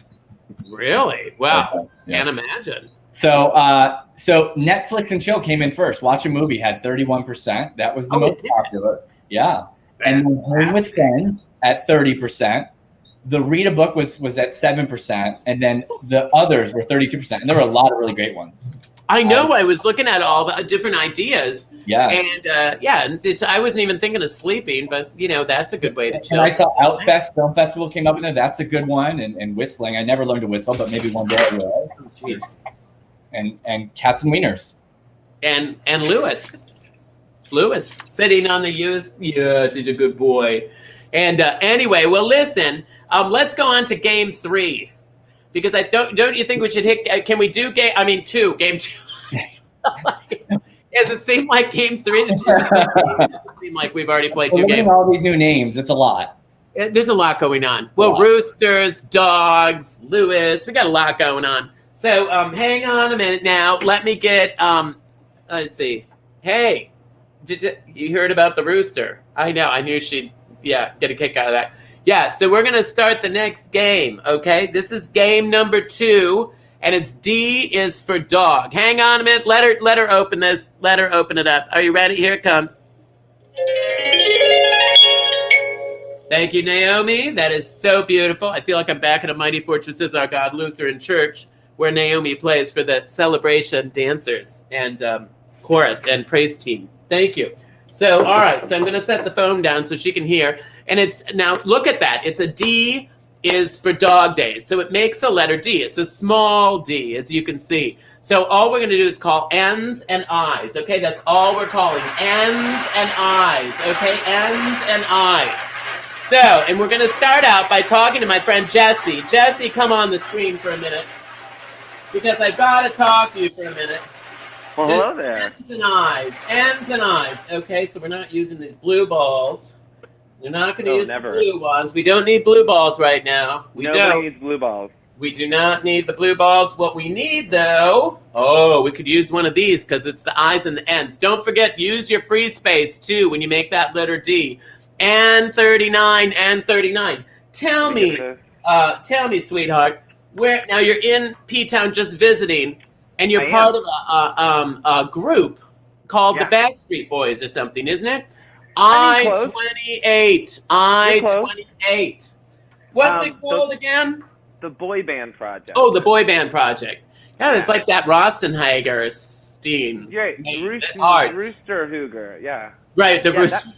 Really? Wow. Yes. Can't imagine. So Netflix and chill came in first. Watch a movie had 31%. That was the most popular. Yeah. And then Home with Fen at 30%. The read a book was at 7%, and then the others were 32%. And there were a lot of really great ones. I know. I was looking at all the different ideas. Yes. And I wasn't even thinking of sleeping, but that's a good way to chill. And I saw Outfest Film Festival came up in there. That's a good one. And whistling. I never learned to whistle, but maybe one day I will. Jeez. And Cats and Wieners. And Lewis sitting on the used. Yeah, he's a good boy. And anyway, well, listen. Let's go on to game 3, because don't you think we should hit? Can we do game? I mean, game 2. Does it seem like game 3? Does it seem like we've already played 2 games? All these new names, it's a lot. There's a lot going on. Well, roosters, dogs, Lewis. We got a lot going on. So hang on a minute now. Let me get. Let's see. Hey, you heard about the rooster? I know. I knew she'd get a kick out of that. Yeah, so we're going to start the next game, okay? This is game number 2, and it's D is for dog. Hang on a minute. Let her open this. Let her open it up. Are you ready? Here it comes. Thank you, Naomi. That is so beautiful. I feel like I'm back at a Mighty Fortresses Our God Lutheran Church, where Naomi plays for the celebration dancers and chorus and praise team. Thank you. So, all right. So I'm going to set the phone down so she can hear. And it's now look at that. It's a D is for dog days. So it makes a letter D. It's a small D, as you can see. So all we're going to do is call N's and I's. Okay, that's all we're calling. N's and I's. Okay, N's and I's. So, and we're going to start out by talking to my friend Jesse. Jesse, come on the screen for a minute, because I've got to talk to you for a minute. Well, hello there. N's and I's. N's and I's. Okay, so we're not using these blue balls. We're not going to use the blue ones. We don't need blue balls right now. Nobody needs blue balls. We do not need the blue balls. What we need, though, we could use one of these because it's the I's and the N's. Don't forget, use your free space, too, when you make that letter D. N39, N39. Tell me, sweetheart, where now you're in P-Town just visiting, and you're part of a group called the Backstreet Boys or something, isn't it? I-28. I-28. What's it called again? The Boy Band Project. Oh, the Boy Band Project. Yeah, it's like that Rostenhager Steen. Right, Rooster Hooger, yeah. Right, the Rooster.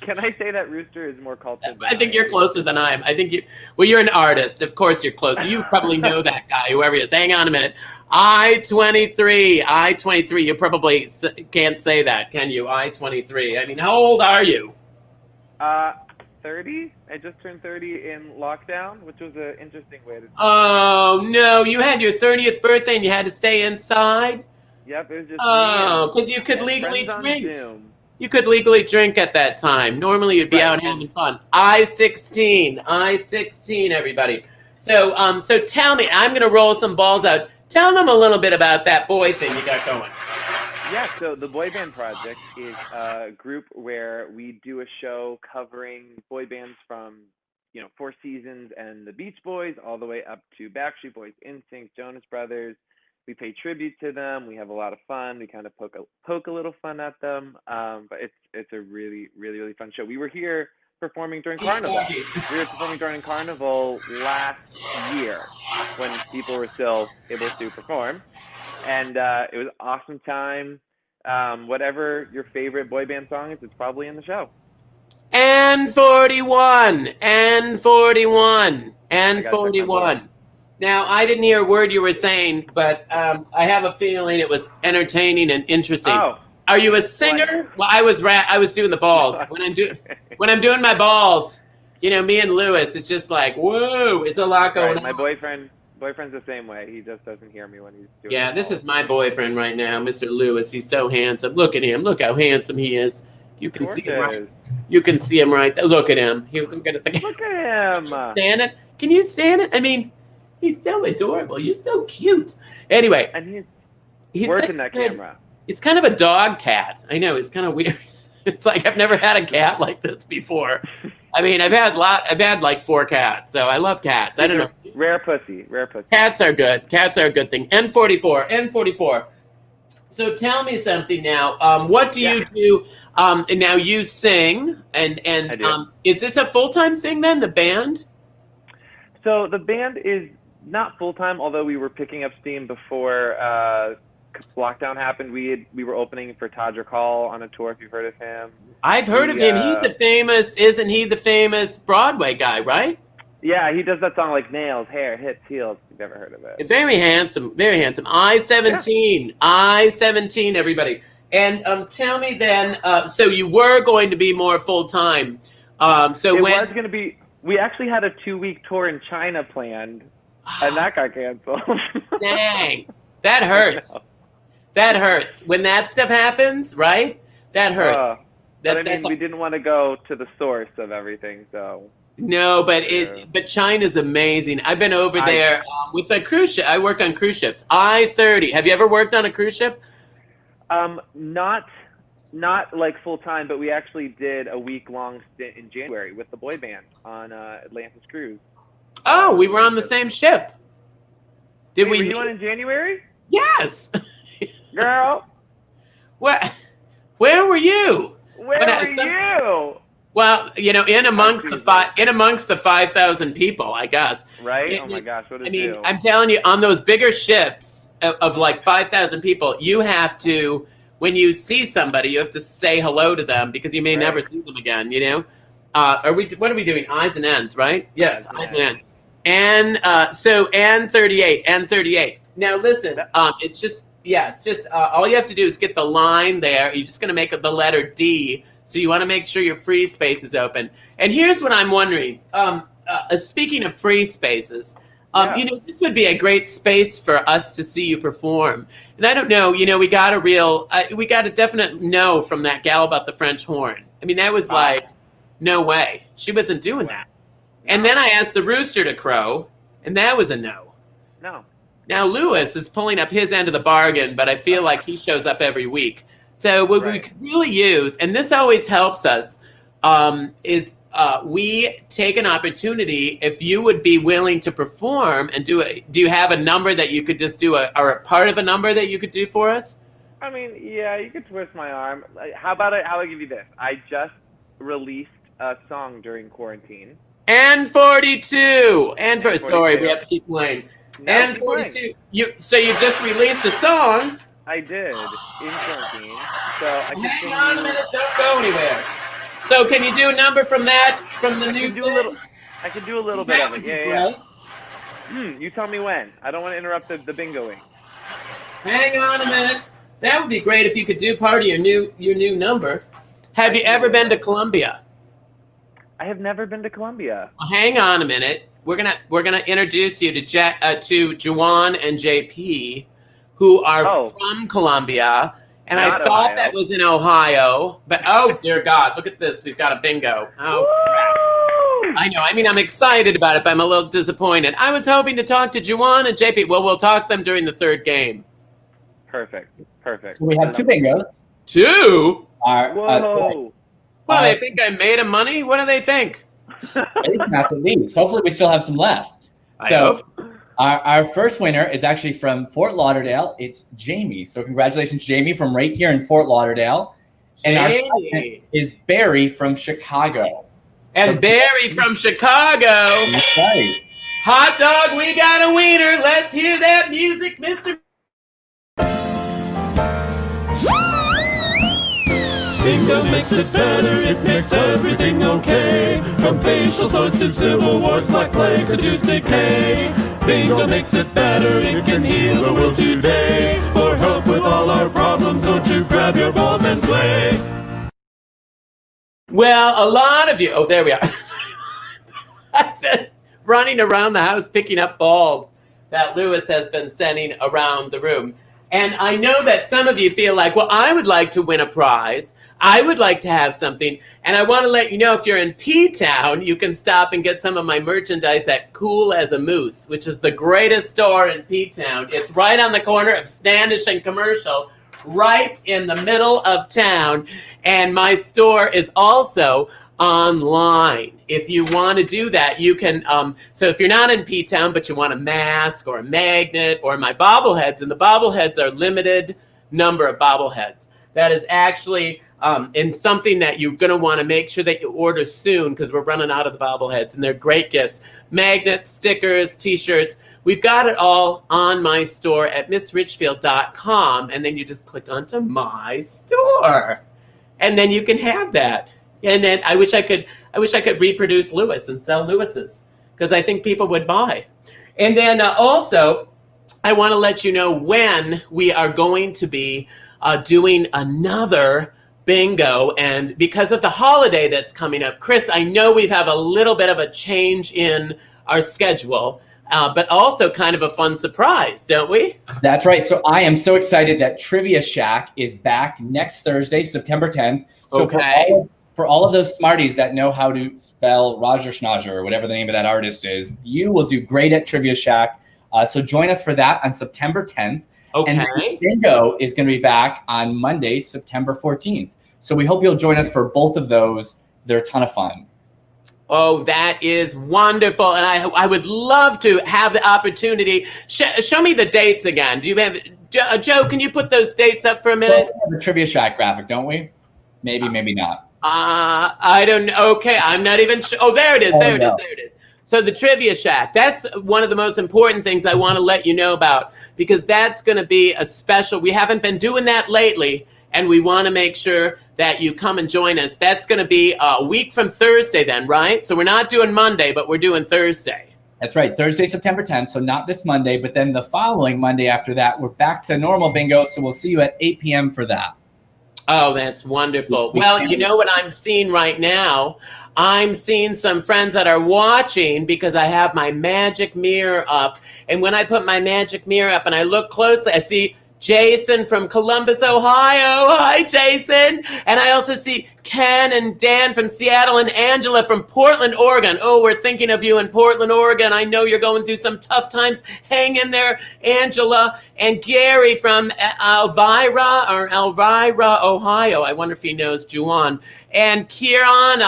Can I say that Rooster is more cultured than I think you're closer than I am. I think you're an artist. Of course you're closer. You probably know that guy, whoever he is. Hang on a minute. I-23. You probably can't say that, can you? I-23. I mean, how old are you? 30. I just turned 30 in lockdown, which was an interesting way to. Oh, no. You had your 30th birthday and you had to stay inside? Yep, it was just. Oh, because you could legally drink. You could legally drink at that time. Normally, you'd be out having fun. I-16, everybody. So, so tell me, I'm going to roll some balls out. Tell them a little bit about that boy thing you got going. Yeah, so the Boy Band Project is a group where we do a show covering boy bands from, Four Seasons and the Beach Boys, all the way up to Backstreet Boys, NSYNC, Jonas Brothers. We pay tribute to them. We have a lot of fun. We kind of poke a little fun at them. But it's a really, really, really fun show. We were here performing during Carnival. We were performing during Carnival last year when people were still able to perform, and it was an awesome time. Whatever your favorite boy band song is, it's probably in the show. And 41, and 41, and 41. Now, I didn't hear a word you were saying, but I have a feeling it was entertaining and interesting. Oh. Are you a singer? Well, I was doing the balls. When I'm doing my balls, you know, me and Lewis, it's just like, whoa, it's a lot going on. My boyfriend's the same way. He just doesn't hear me when he's doing Yeah, this is my boyfriend right now, Mr. Lewis. He's so handsome. Look at him. Look how handsome he is. You can see him right. You can see him right there. Look at him. Look at him. Stand it? Can you stand it? I mean, he's so adorable. You're so cute. Anyway, and he's working that camera. It's kind of a dog cat. I know, it's kind of weird. It's like I've never had a cat like this before. I mean, I've had like 4 cats, so I love cats. I don't know. Rare pussy. Cats are good. Cats are a good thing. N44. So tell me something now. What do you do? And now you sing, and is this a full-time thing then? The band? So the band is not full-time, although we were picking up steam before lockdown happened. We were opening for Todrick Hall on a tour. If you've heard of him, I've heard of him. Isn't he the famous Broadway guy, right? Yeah, he does that song like Nails, Hair, Hips, Heels. You've never heard of it? Very handsome, very handsome. I-17, everybody. And tell me then, so you were going to be more full-time. Was going to be, we actually had a 2-week tour in China planned, and that got canceled. Dang, that hurts. That hurts. When that stuff happens, right? That hurts. We didn't want to go to the source of everything, so... No, but China's amazing. I've been over there with a cruise ship. I work on cruise ships. I-30. Have you ever worked on a cruise ship? Not like full time, but we actually did a week-long stint in January with the boy band on Atlantis Cruise. Oh, we were on the same ship. Were you on in January? Yes. Girl. Where were you? Where were you? Well, you know, in amongst the 5,000 people, I guess. Right? Oh my gosh, what did you do? I'm telling you, on those bigger ships of like 5,000 people, you have to, when you see somebody, you have to say hello to them because you may never see them again. You know, what are we doing? Eyes and ends, right? Yes, eyes and ends. And so N38. Now listen, it's just all you have to do is get the line there. You're just going to make the letter D. So you want to make sure your free space is open. And here's what I'm wondering. Speaking of free spaces, you know, this would be a great space for us to see you perform. And I don't know, you know, we got a definite no from that gal about the French horn. I mean, that was like, no way. She wasn't doing that. And then I asked the rooster to crow, and that was a no. No. Now Lewis is pulling up his end of the bargain, but I feel like he shows up every week. So what we could really use, and this always helps us, is we take an opportunity. If you would be willing to perform and do you have a number that you could just do, or a part of a number that you could do for us? I mean, yeah, you could twist my arm. How about I give you this? I just released a song during quarantine. N42. Sorry, we have to keep playing. N42. You just released a song. I did in quarantine, so I can hang on a minute. Don't go anywhere. So can you do a number from the new? I can do a little bit of it. Yeah. You tell me when. I don't want to interrupt the bingoing. Hang on a minute. That would be great if you could do part of your new number. Have you ever been to Colombia? I have never been to Colombia. Well, hang on a minute. We're gonna introduce you to Juwan and JP, who are from Colombia, and I thought Ohio. That was in Ohio, but oh dear God, look at this, we've got a bingo. Oh crap. I know, I mean, I'm excited about it, but I'm a little disappointed. I was hoping to talk to Juwan and JP. Well, we'll talk to them during the third game. Perfect. So we have 2 bingos. 2? Whoa. Well, they think I made them money? What do they think? At least. Hopefully we still have some left. So our first winner is actually from Fort Lauderdale. It's Jamie. So congratulations, Jamie, from right here in Fort Lauderdale. And our second is Barry from Chicago. And Barry from Chicago. That's right. Hot dog, we got a wiener. Let's hear that music, Mr. Bingo makes it better, it makes everything okay. From facial sores to civil wars, black plague to tooth decay. Bingo makes it better, it can heal the world today. For help with all our problems, don't you grab your balls and play. Well, a lot of you, oh, there we are. I've been running around the house picking up balls that Lewis has been sending around the room. And I know that some of you feel like, well, I would like to win a prize. I would like to have something. And I want to let you know, if you're in P-Town, you can stop and get some of my merchandise at Cool as a Moose, which is the greatest store in P-Town. It's right on the corner of Standish and Commercial, right in the middle of town. And my store is also online. If you want to do that, you can, so if you're not in P-Town, but you want a mask or a magnet or my bobbleheads, and the bobbleheads are limited number of bobbleheads. That is actually in something that you're going to want to make sure that you order soon, because we're running out of the bobbleheads, and they're great gifts. Magnets, stickers, t-shirts. We've got it all on my store at missrichfield.com, and then you just click onto my store, and then you can have that. And then I wish I could reproduce Lewis and sell Lewis's, because I think people would buy. And then also, I want to let you know when we are going to be doing another bingo. And because of the holiday that's coming up, Chris, I know we have a little bit of a change in our schedule, but also kind of a fun surprise, don't we? That's right. So I am so excited that Trivia Shack is back next Thursday, September 10th. So okay. For all of those smarties that know how to spell Roger Schnauzer or whatever the name of that artist is, you will do great at Trivia Shack. So join us for that on September 10th. Okay. And bingo is going to be back on Monday, September 14th. So we hope you'll join us for both of those. They're a ton of fun. Oh, that is wonderful. And I would love to have the opportunity. Show me the dates again. Do you have, Joe, can you put those dates up for a minute? We have the Trivia Shack graphic, don't we? Maybe, maybe not. I don't know. Okay, I'm not even sure. Oh, there it is. There it is. So the Trivia Shack, that's one of the most important things I want to let you know about, because that's going to be a special. We haven't been doing that lately, and we want to make sure that you come and join us. That's going to be a week from Thursday then, right? So we're not doing Monday, but we're doing Thursday. That's right. Thursday, September 10th. So not this Monday, but then the following Monday after that, we're back to normal bingo. So we'll see you at 8 p.m. for that. Oh, that's wonderful. Well, you know what I'm seeing right now? I'm seeing some friends that are watching because I have my magic mirror up. And when I put my magic mirror up and I look closely, I see Jason from Columbus, Ohio. Hi, Jason. And I also see Ken and Dan from Seattle and Angela from Portland, Oregon. Oh, we're thinking of you in Portland, Oregon. I know you're going through some tough times. Hang in there, Angela. And Gary from Elvira, Ohio. I wonder if he knows Juwan. And Kieran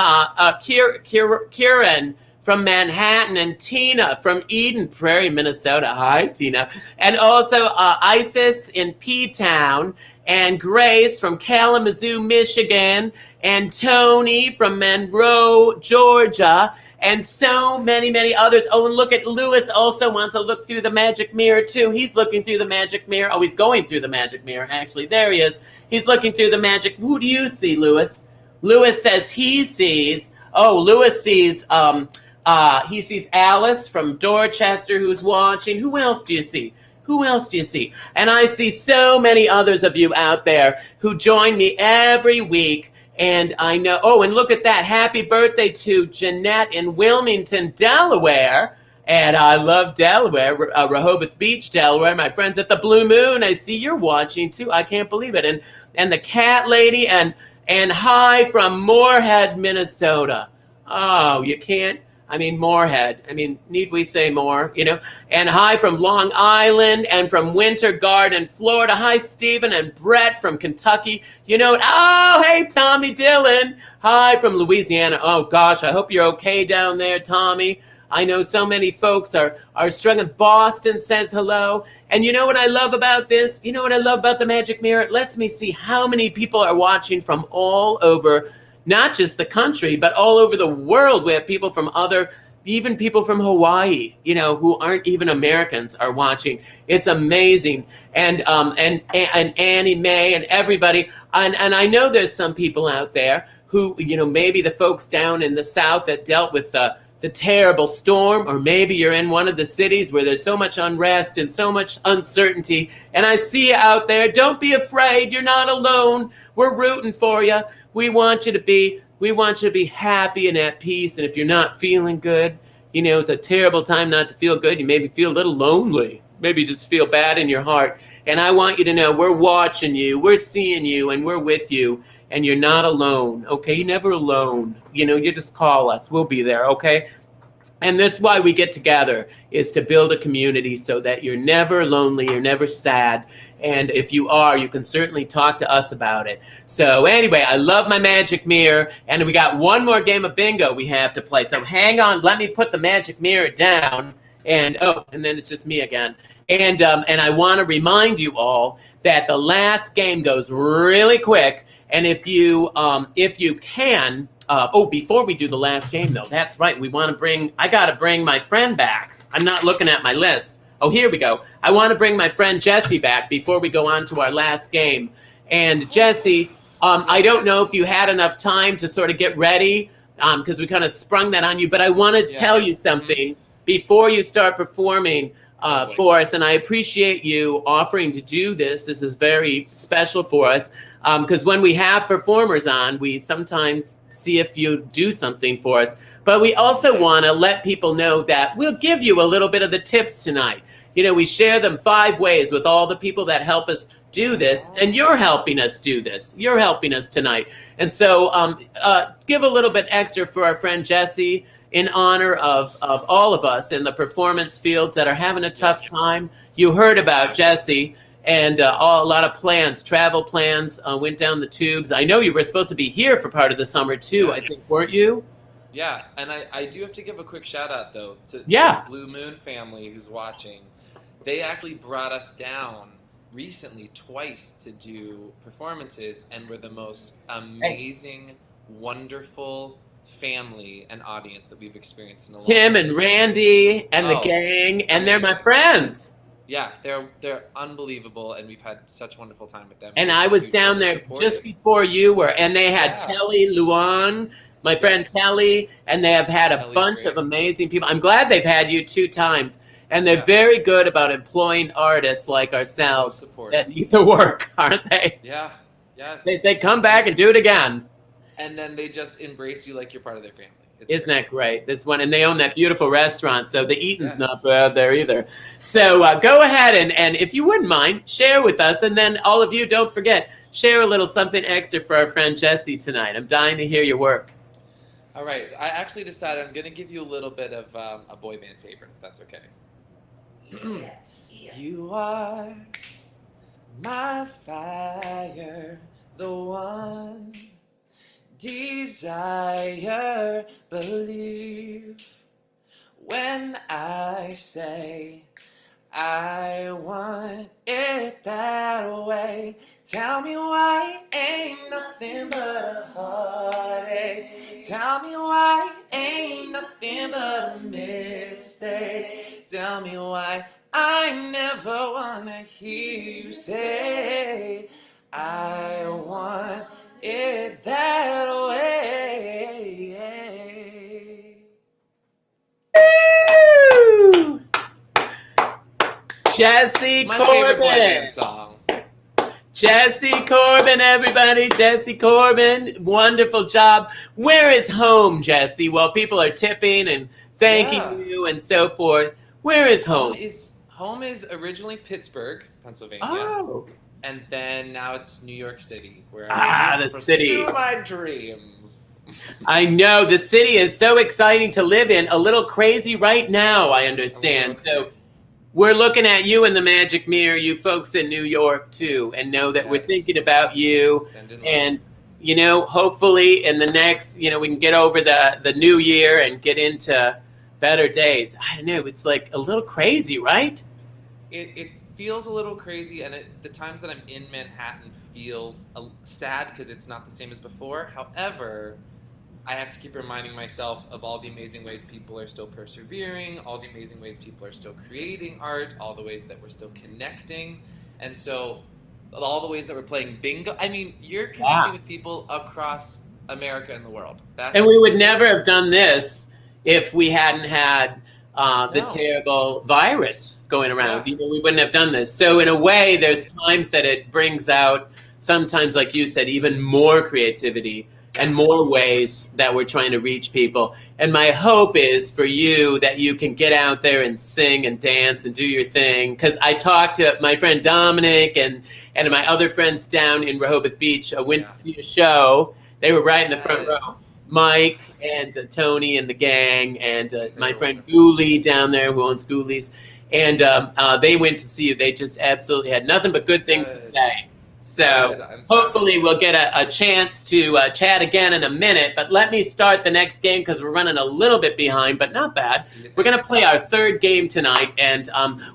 from Manhattan, and Tina from Eden Prairie, Minnesota. Hi, Tina. And also Isis in P-Town, and Grace from Kalamazoo, Michigan, and Tony from Monroe, Georgia, and so many, many others. Oh, and look at Lewis also wants to look through the magic mirror too. He's looking through the magic mirror. Oh, he's going through the magic mirror, actually. There he is. He's looking through the magic. Who do you see, Lewis? Lewis says he sees, Lewis sees, he sees Alice from Dorchester who's watching. Who else do you see? Who else do you see? And I see so many others of you out there who join me every week. And I know, oh, and look at that. Happy birthday to Jeanette in Wilmington, Delaware. And I love Delaware, Rehoboth Beach, Delaware. My friends at the Blue Moon, I see you're watching too. I can't believe it. And the Cat Lady, and hi from Moorhead, Minnesota. Oh, you can't. I mean, Moorhead. I mean, need we say more, you know? And hi from Long Island and from Winter Garden, Florida. Hi, Stephen and Brett from Kentucky. You know, oh, hey, Tommy Dillon. Hi from Louisiana. Oh, gosh, I hope you're okay down there, Tommy. I know so many folks are struggling. Boston says hello. And you know what I love about this? You know what I love about the Magic Mirror? It lets me see how many people are watching from all over not just the country, but all over the world. We have people from even people from Hawaii, who aren't even Americans are watching. It's amazing. And Annie Mae and everybody. And I know there's some people out there who, maybe the folks down in the South that dealt with the terrible storm, or maybe you're in one of the cities where there's so much unrest and so much uncertainty. And I see you out there. Don't be afraid. You're not alone. We're rooting for you. We want you to be happy and at peace. And if you're not feeling good, it's a terrible time not to feel good. You maybe feel a little lonely. Maybe just feel bad in your heart. And I want you to know we're watching you, we're seeing you, and we're with you. And you're not alone, okay? You're never alone. You just call us. We'll be there, okay? And that's why we get together, is to build a community so that you're never lonely, you're never sad. And if you are, you can certainly talk to us about it. So anyway, I love my magic mirror. And we got one more game of bingo we have to play. So hang on, let me put the magic mirror down. And then it's just me again. And I want to remind you all that the last game goes really quick. And if you can, before we do the last game though, that's right. I got to bring my friend back. I'm not looking at my list. Oh, here we go. I want to bring my friend Jesse back before we go on to our last game. And Jesse, I don't know if you had enough time to sort of get ready, because we kind of sprung that on you, but I want to tell you something before you start performing for us. And I appreciate you offering to do this. This is very special for us. Because when we have performers on, we sometimes see if you do something for us. But we also want to let people know that we'll give you a little bit of the tips tonight. We share them 5 ways with all the people that help us do this. And you're helping us do this. You're helping us tonight. And so give a little bit extra for our friend Jesse in honor of all of us in the performance fields that are having a tough time. You heard about Jesse. And a lot of plans, travel plans, went down the tubes. I know you were supposed to be here for part of the summer too, I think, weren't you? Yeah, and I do have to give a quick shout out though to the Blue Moon family who's watching. They actually brought us down recently twice to do performances, and were the most amazing, wonderful family and audience that we've experienced in a long time. Tim and Randy and the gang, and they're my friends. Yeah, they're unbelievable, and we've had such a wonderful time with them. And I was down there just before you were, and they had Telly Luan, my friend Telly, and they have had a bunch of amazing people. I'm glad they've had you 2 times, and they're very good about employing artists like ourselves that need the work, aren't they? Yeah, yes. They say, come back and do it again. And then they just embrace you like you're part of their family. Isn't that great? This one, and they own that beautiful restaurant, so the eating's not bad there either. So go ahead and if you wouldn't mind, share with us, and then all of you, don't forget, share a little something extra for our friend Jesse tonight. I'm dying to hear your work. All right, I actually decided I'm going to give you a little bit of a boy band favorite, if that's okay. You are my fire, the one desire, believe when I say I want it that way. Tell me why ain't nothing but a heartache. Tell me why ain't nothing but a mistake. Tell me why I never wanna hear you say I want it that way. Woo! Jesse My favorite boy Corbin. band song. Jesse Corbin, everybody. Jesse Corbin, wonderful job. Where is home, Jesse? Well, people are tipping and thanking you and so forth. Where is home? Home is originally Pittsburgh, Pennsylvania. Oh. And then now it's New York City, where the city. pursue my dreams. I know, the city is so exciting to live in. A little crazy right now, I understand. So we're looking at you in the magic mirror, you folks in New York too, and know that we're thinking about you. And, hopefully in the next, we can get over the new year and get into better days. I don't know, it's like a little crazy, right? It feels a little crazy, and the times that I'm in Manhattan feel sad because it's not the same as before. However, I have to keep reminding myself of all the amazing ways people are still persevering, all the amazing ways people are still creating art, all the ways that we're still connecting. And so all the ways that we're playing bingo. I mean, you're connecting with people across America and the world. And we would never have done this if we hadn't had the terrible virus going around. You know, we wouldn't have done this. So in a way, there's times that it brings out, sometimes, like you said, even more creativity and more ways that we're trying to reach people. And my hope is for you that you can get out there and sing and dance and do your thing. Because I talked to my friend Dominic and my other friends down in Rehoboth Beach. I went to see a show. They were right in the front row. Mike and Tony and the gang and my friend Gooley down there who owns Gooley's. And they went to see you. They just absolutely had nothing but good things to say. So hopefully we'll get a chance to chat again in a minute. But let me start the next game because we're running a little bit behind, but not bad. We're going to play our third game tonight and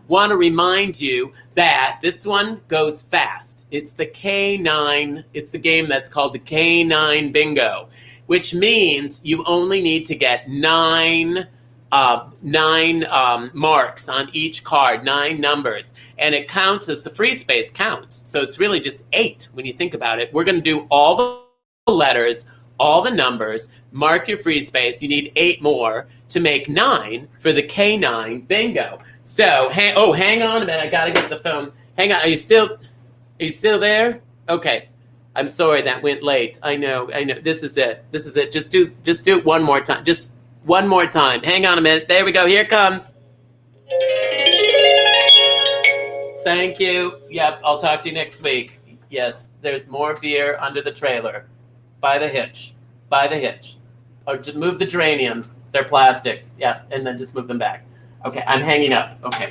want to remind you that this one goes fast. It's the K9. It's the game that's called the K9 Bingo, which means you only need to get nine marks on each card, 9 numbers, and it counts as the free space counts. So it's really just 8 when you think about it. We're going to do all the letters, all the numbers, mark your free space. You need 8 more to make 9 for the K9 bingo. So hang on a minute. I got to get the phone. Hang on. Are you still there? Okay. I'm sorry that went late. I know. This is it. Just do it one more time. Just one more time. Hang on a minute. There we go. Here it comes. Thank you. Yep, I'll talk to you next week. Yes, there's more beer under the trailer. By the hitch. Or just move the geraniums. They're plastic. Yeah, and then just move them back. Okay, I'm hanging up. Okay.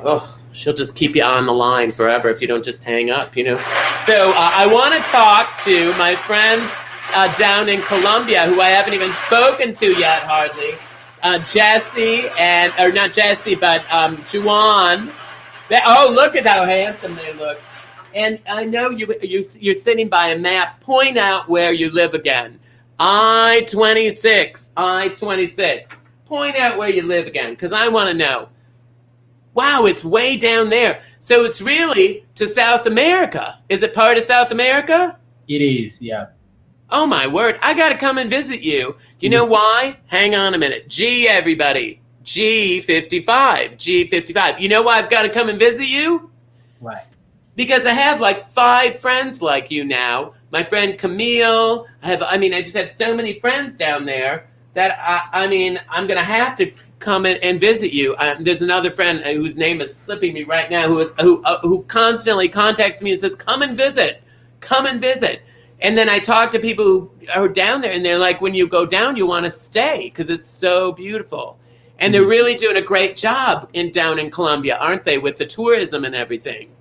Oh, she'll just keep you on the line forever if you don't just hang up, you know. So I want to talk to my friends down in Colombia, who I haven't even spoken to yet, hardly. Jesse or not Jesse, but Juan. Look at how handsome they look. And I know you're sitting by a map. Point out where you live again. I-26. Point out where you live again, because I want to know. Wow, it's way down there. So it's really to South America. Is it part of South America? It is, yeah. Oh, my word. I got to come and visit you. You know why? Hang on a minute. G, everybody. G55. You know why I've got to come and visit you? Why? Because I have like 5 friends like you now. My friend Camille. I just have so many friends down there that I'm going to have to come in and visit you. There's another friend whose name is slipping me right now who constantly contacts me and says, come and visit. And then I talk to people who are down there, and they're like, when you go down, you want to stay because it's so beautiful. And they're really doing a great job down in Colombia, aren't they, with the tourism and everything?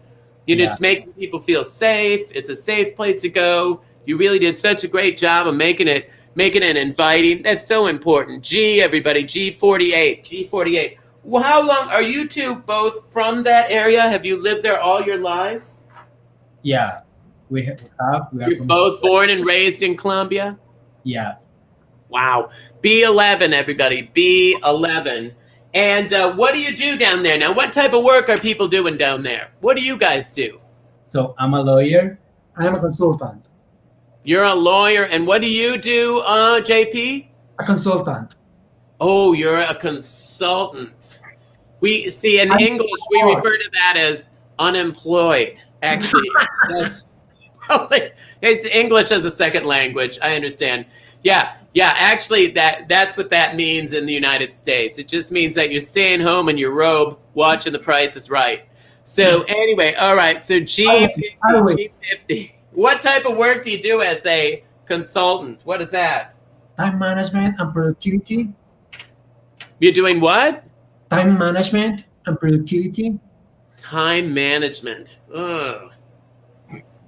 It's making people feel safe. It's a safe place to go. You really did such a great job of making it inviting. That's so important. G, everybody, G48. Well, how long are you two both from that area? Have you lived there all your lives? Yeah. We are You're both born and raised in Colombia? Yeah. Wow. B11, everybody. B11. And what do you do down there? Now, what type of work are people doing down there? What do you guys do? So I'm a lawyer. I'm a consultant. You're a lawyer. And what do you do, JP? A consultant. Oh, you're a consultant. We see in English, we refer to that as unemployed. Actually, it's English as a second language. I understand. Yeah. Actually, that's what that means in the United States. It just means that you're staying home in your robe, watching The Price is Right. So anyway, all right. So G50. What type of work do you do as a consultant? What is that? Time management and productivity. You're doing what? Time management and productivity. Time management. Ugh.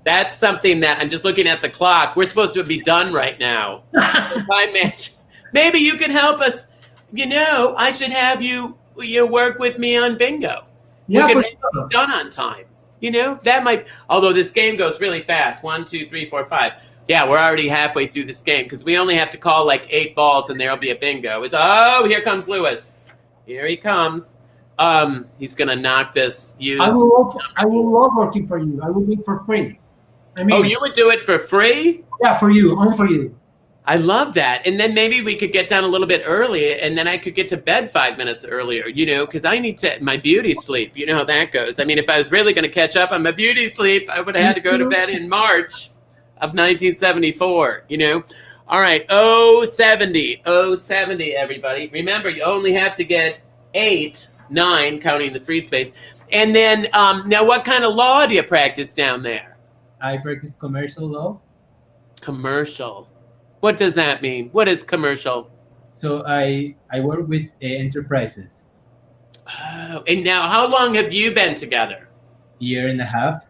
That's something that I'm just looking at the clock. We're supposed to be done right now. Time management. Maybe you can help us. I should have you work with me on bingo. Yeah, we for can make sure. it done on time. You know, that might, although this game goes really fast. 1, 2, 3, 4, 5. Yeah, we're already halfway through this game because we only have to call like 8 balls and there'll be a bingo. It's, oh, here comes Lewis. Here he comes. He's gonna knock this used. I will love working for you. I will do it for free. I mean, Oh, you would do it for free? yeah, for you, only for you. I love that. And then maybe we could get done a little bit early and then I could get to bed 5 minutes earlier, you know, because I need to my beauty sleep. You know how that goes. I mean, if I was really going to catch up on my beauty sleep, I would have had to go to bed in March of 1974, you know. All right, 070, everybody. Remember, you only have to get 8, 9, counting the free space. And then, now what kind of law do you practice down there? I practice commercial law. Commercial. What does that mean? What is commercial? So I work with enterprises. Oh, and now how long have you been together? Year and a half.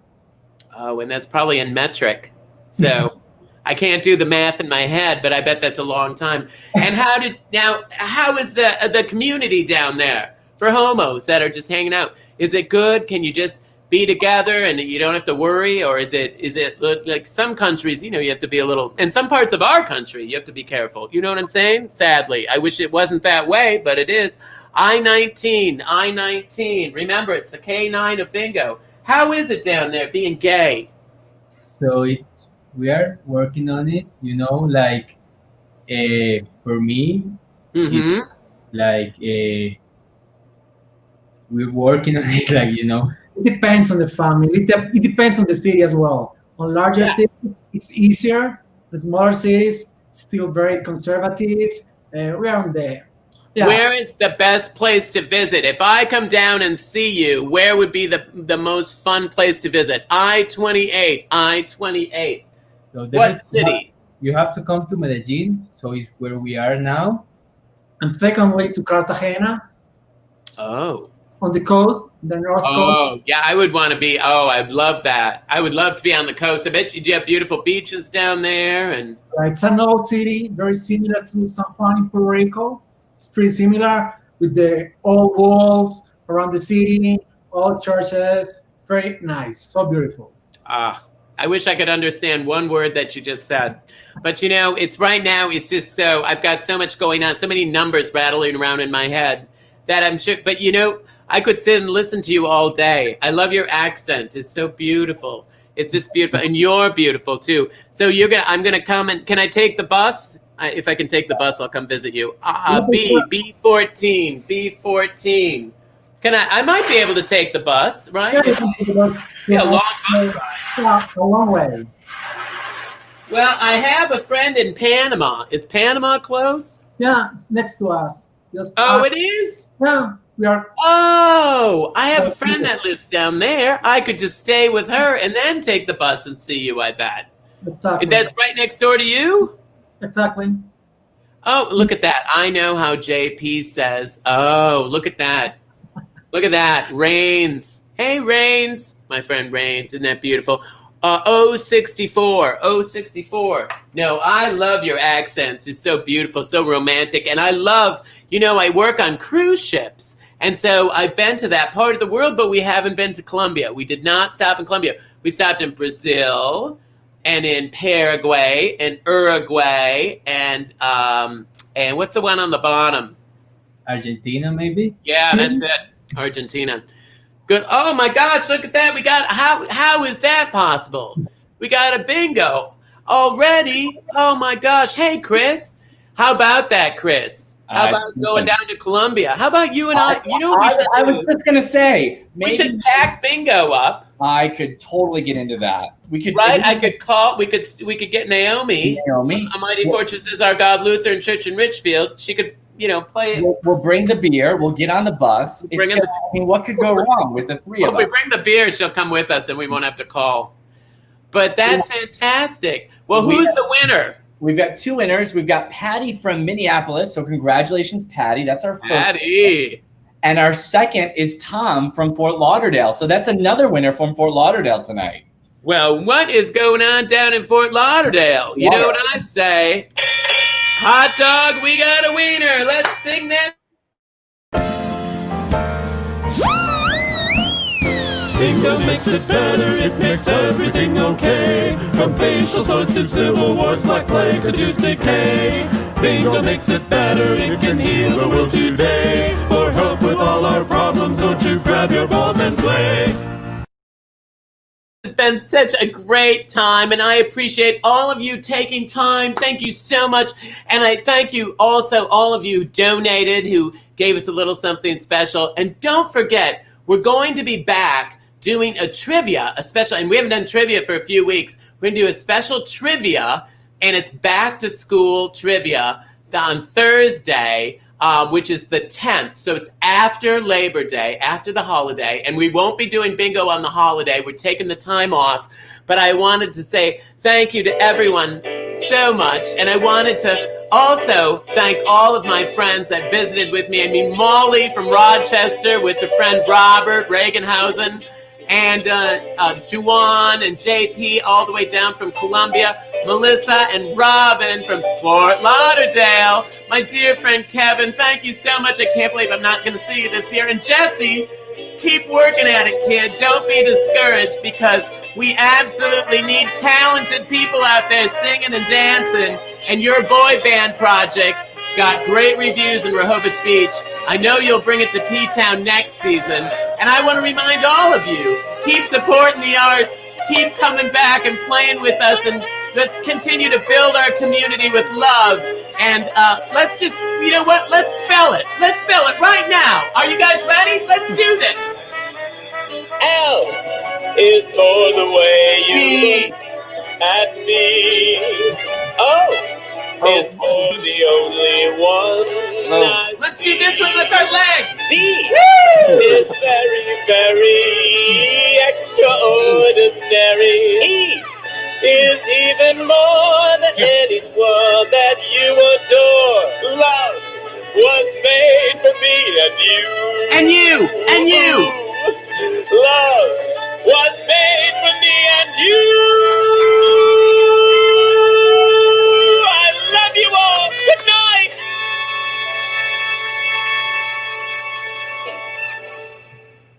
Oh, and that's probably in metric. So I can't do the math in my head, but I bet that's a long time. And how is the community down there for homos that are just hanging out? Is it good? Can you just be together and you don't have to worry? Or is it like some countries, you know, you have to be a little, in some parts of our country, you have to be careful. You know what I'm saying? Sadly, I wish it wasn't that way, but it is. I-19. Remember, it's the K9 of bingo. How is it down there being gay? So we are working on it, you know, like for me, Mm-hmm. like we're working on it, like, you know, It depends on the family. It depends on the city as well. On larger cities, it's easier. The smaller cities, still very conservative. We are on there. Yeah. Where is the best place to visit? If I come down and see you, where would be the most fun place to visit? I-28. so What city? You have to come to Medellin, so it's where we are now. And secondly, to Cartagena Oh. on the coast, the north coast. Oh, yeah, I would want to be. Oh, I'd love that. I would love to be on the coast. I bet you have beautiful beaches down there. And It's an old city, very similar to San Juan in Puerto Rico. It's pretty similar with the old walls around the city, old churches. Very nice, so beautiful. I wish I could understand one word that you just said. But, you know, it's right now, it's just so, I've got so much going on, so many numbers rattling around in my head that I'm sure, but, you know, I could sit and listen to you all day. I love your accent. It's so beautiful. It's just beautiful. And you're beautiful, too. So I'm going to come and, can I take the bus? If I can take the bus, I'll come visit you. B14. I might be able to take the bus, right? Yeah, long bus ride. Yeah, a long way. Well, I have a friend in Panama. Is Panama close? Yeah, it's next to us. It is? Yeah, we are. Oh, I have a friend that lives down there. I could just stay with her and then take the bus and see you, I bet. Exactly. That's right next door to you? Exactly. Oh, look at that. I know how JP says. Oh, look at that. Look at that. Rains. Hey, Rains. My friend Rains. Isn't that beautiful? 064. No, I love your accents. It's so beautiful, so romantic. And I love, you know, I work on cruise ships. And so I've been to that part of the world, but we haven't been to Colombia. We did not stop in Colombia. We stopped in Brazil and in Paraguay and Uruguay and what's the one on the bottom? Argentina, maybe? Yeah, that's it. Argentina. Good. Oh my gosh, look at that. We got how is that possible? We got a bingo already. Oh my gosh. Hey Chris. How about that, Chris? How about going down to Colombia? How about you and I? You know what we should do? I was just gonna say we should pack bingo up. I could totally get into that. We could I could call we could get Naomi. A Mighty Fortress is our God Lutheran Church in Richfield. She could, you know, play it. We'll bring the beer. We'll get on the bus. I mean, what could go wrong with the three of us? If we bring the beer, she'll come with us, and we won't have to call. But that's fantastic. Well, who's the winner? We've got 2 winners. We've got Patty from Minneapolis. So congratulations, Patty. That's our first. Patty. And our second is Tom from Fort Lauderdale. So that's another winner from Fort Lauderdale tonight. Well, what is going on down in Fort Lauderdale? You know what I say? Hot dog, we got a wiener. Let's sing that. Bingo makes it better, it makes everything okay. From facial sores to civil wars, black plague to tooth decay. Bingo makes it better, it can heal the world today. For help with all our problems, don't you grab your balls and play. It's been such a great time, and I appreciate all of you taking time. Thank you so much. And I thank you also, all of you who donated, who gave us a little something special. And don't forget, we're going to be back doing a trivia, a special, and we haven't done trivia for a few weeks. We're going to do a special trivia, and it's back to school trivia on Thursday, which is the 10th. So it's after Labor Day, after the holiday, and we won't be doing bingo on the holiday. We're taking the time off. But I wanted to say thank you to everyone so much. And I wanted to also thank all of my friends that visited with me. I mean, Molly from Rochester with the friend Robert Regenhausen, and Juwan and JP all the way down from Columbia, Melissa and Robin from Fort Lauderdale, my dear friend Kevin, thank you so much. I can't believe I'm not going to see you this year. And Jesse, keep working at it, kid. Don't be discouraged, because we absolutely need talented people out there singing and dancing. And your boy band project got great reviews in Rehoboth Beach. I know you'll bring it to P-Town next season. And I want to remind all of you, keep supporting the arts, keep coming back and playing with us, and let's continue to build our community with love. And let's just, you know what, let's spell it. Let's spell it right now. Are you guys ready? Let's do this. L is for the way you look at me. O is for the only one. Let's do this one with our legs. C is very, very extraordinary. E is even more than anyone that you adore. Love was made for me and you. And you. And you. Love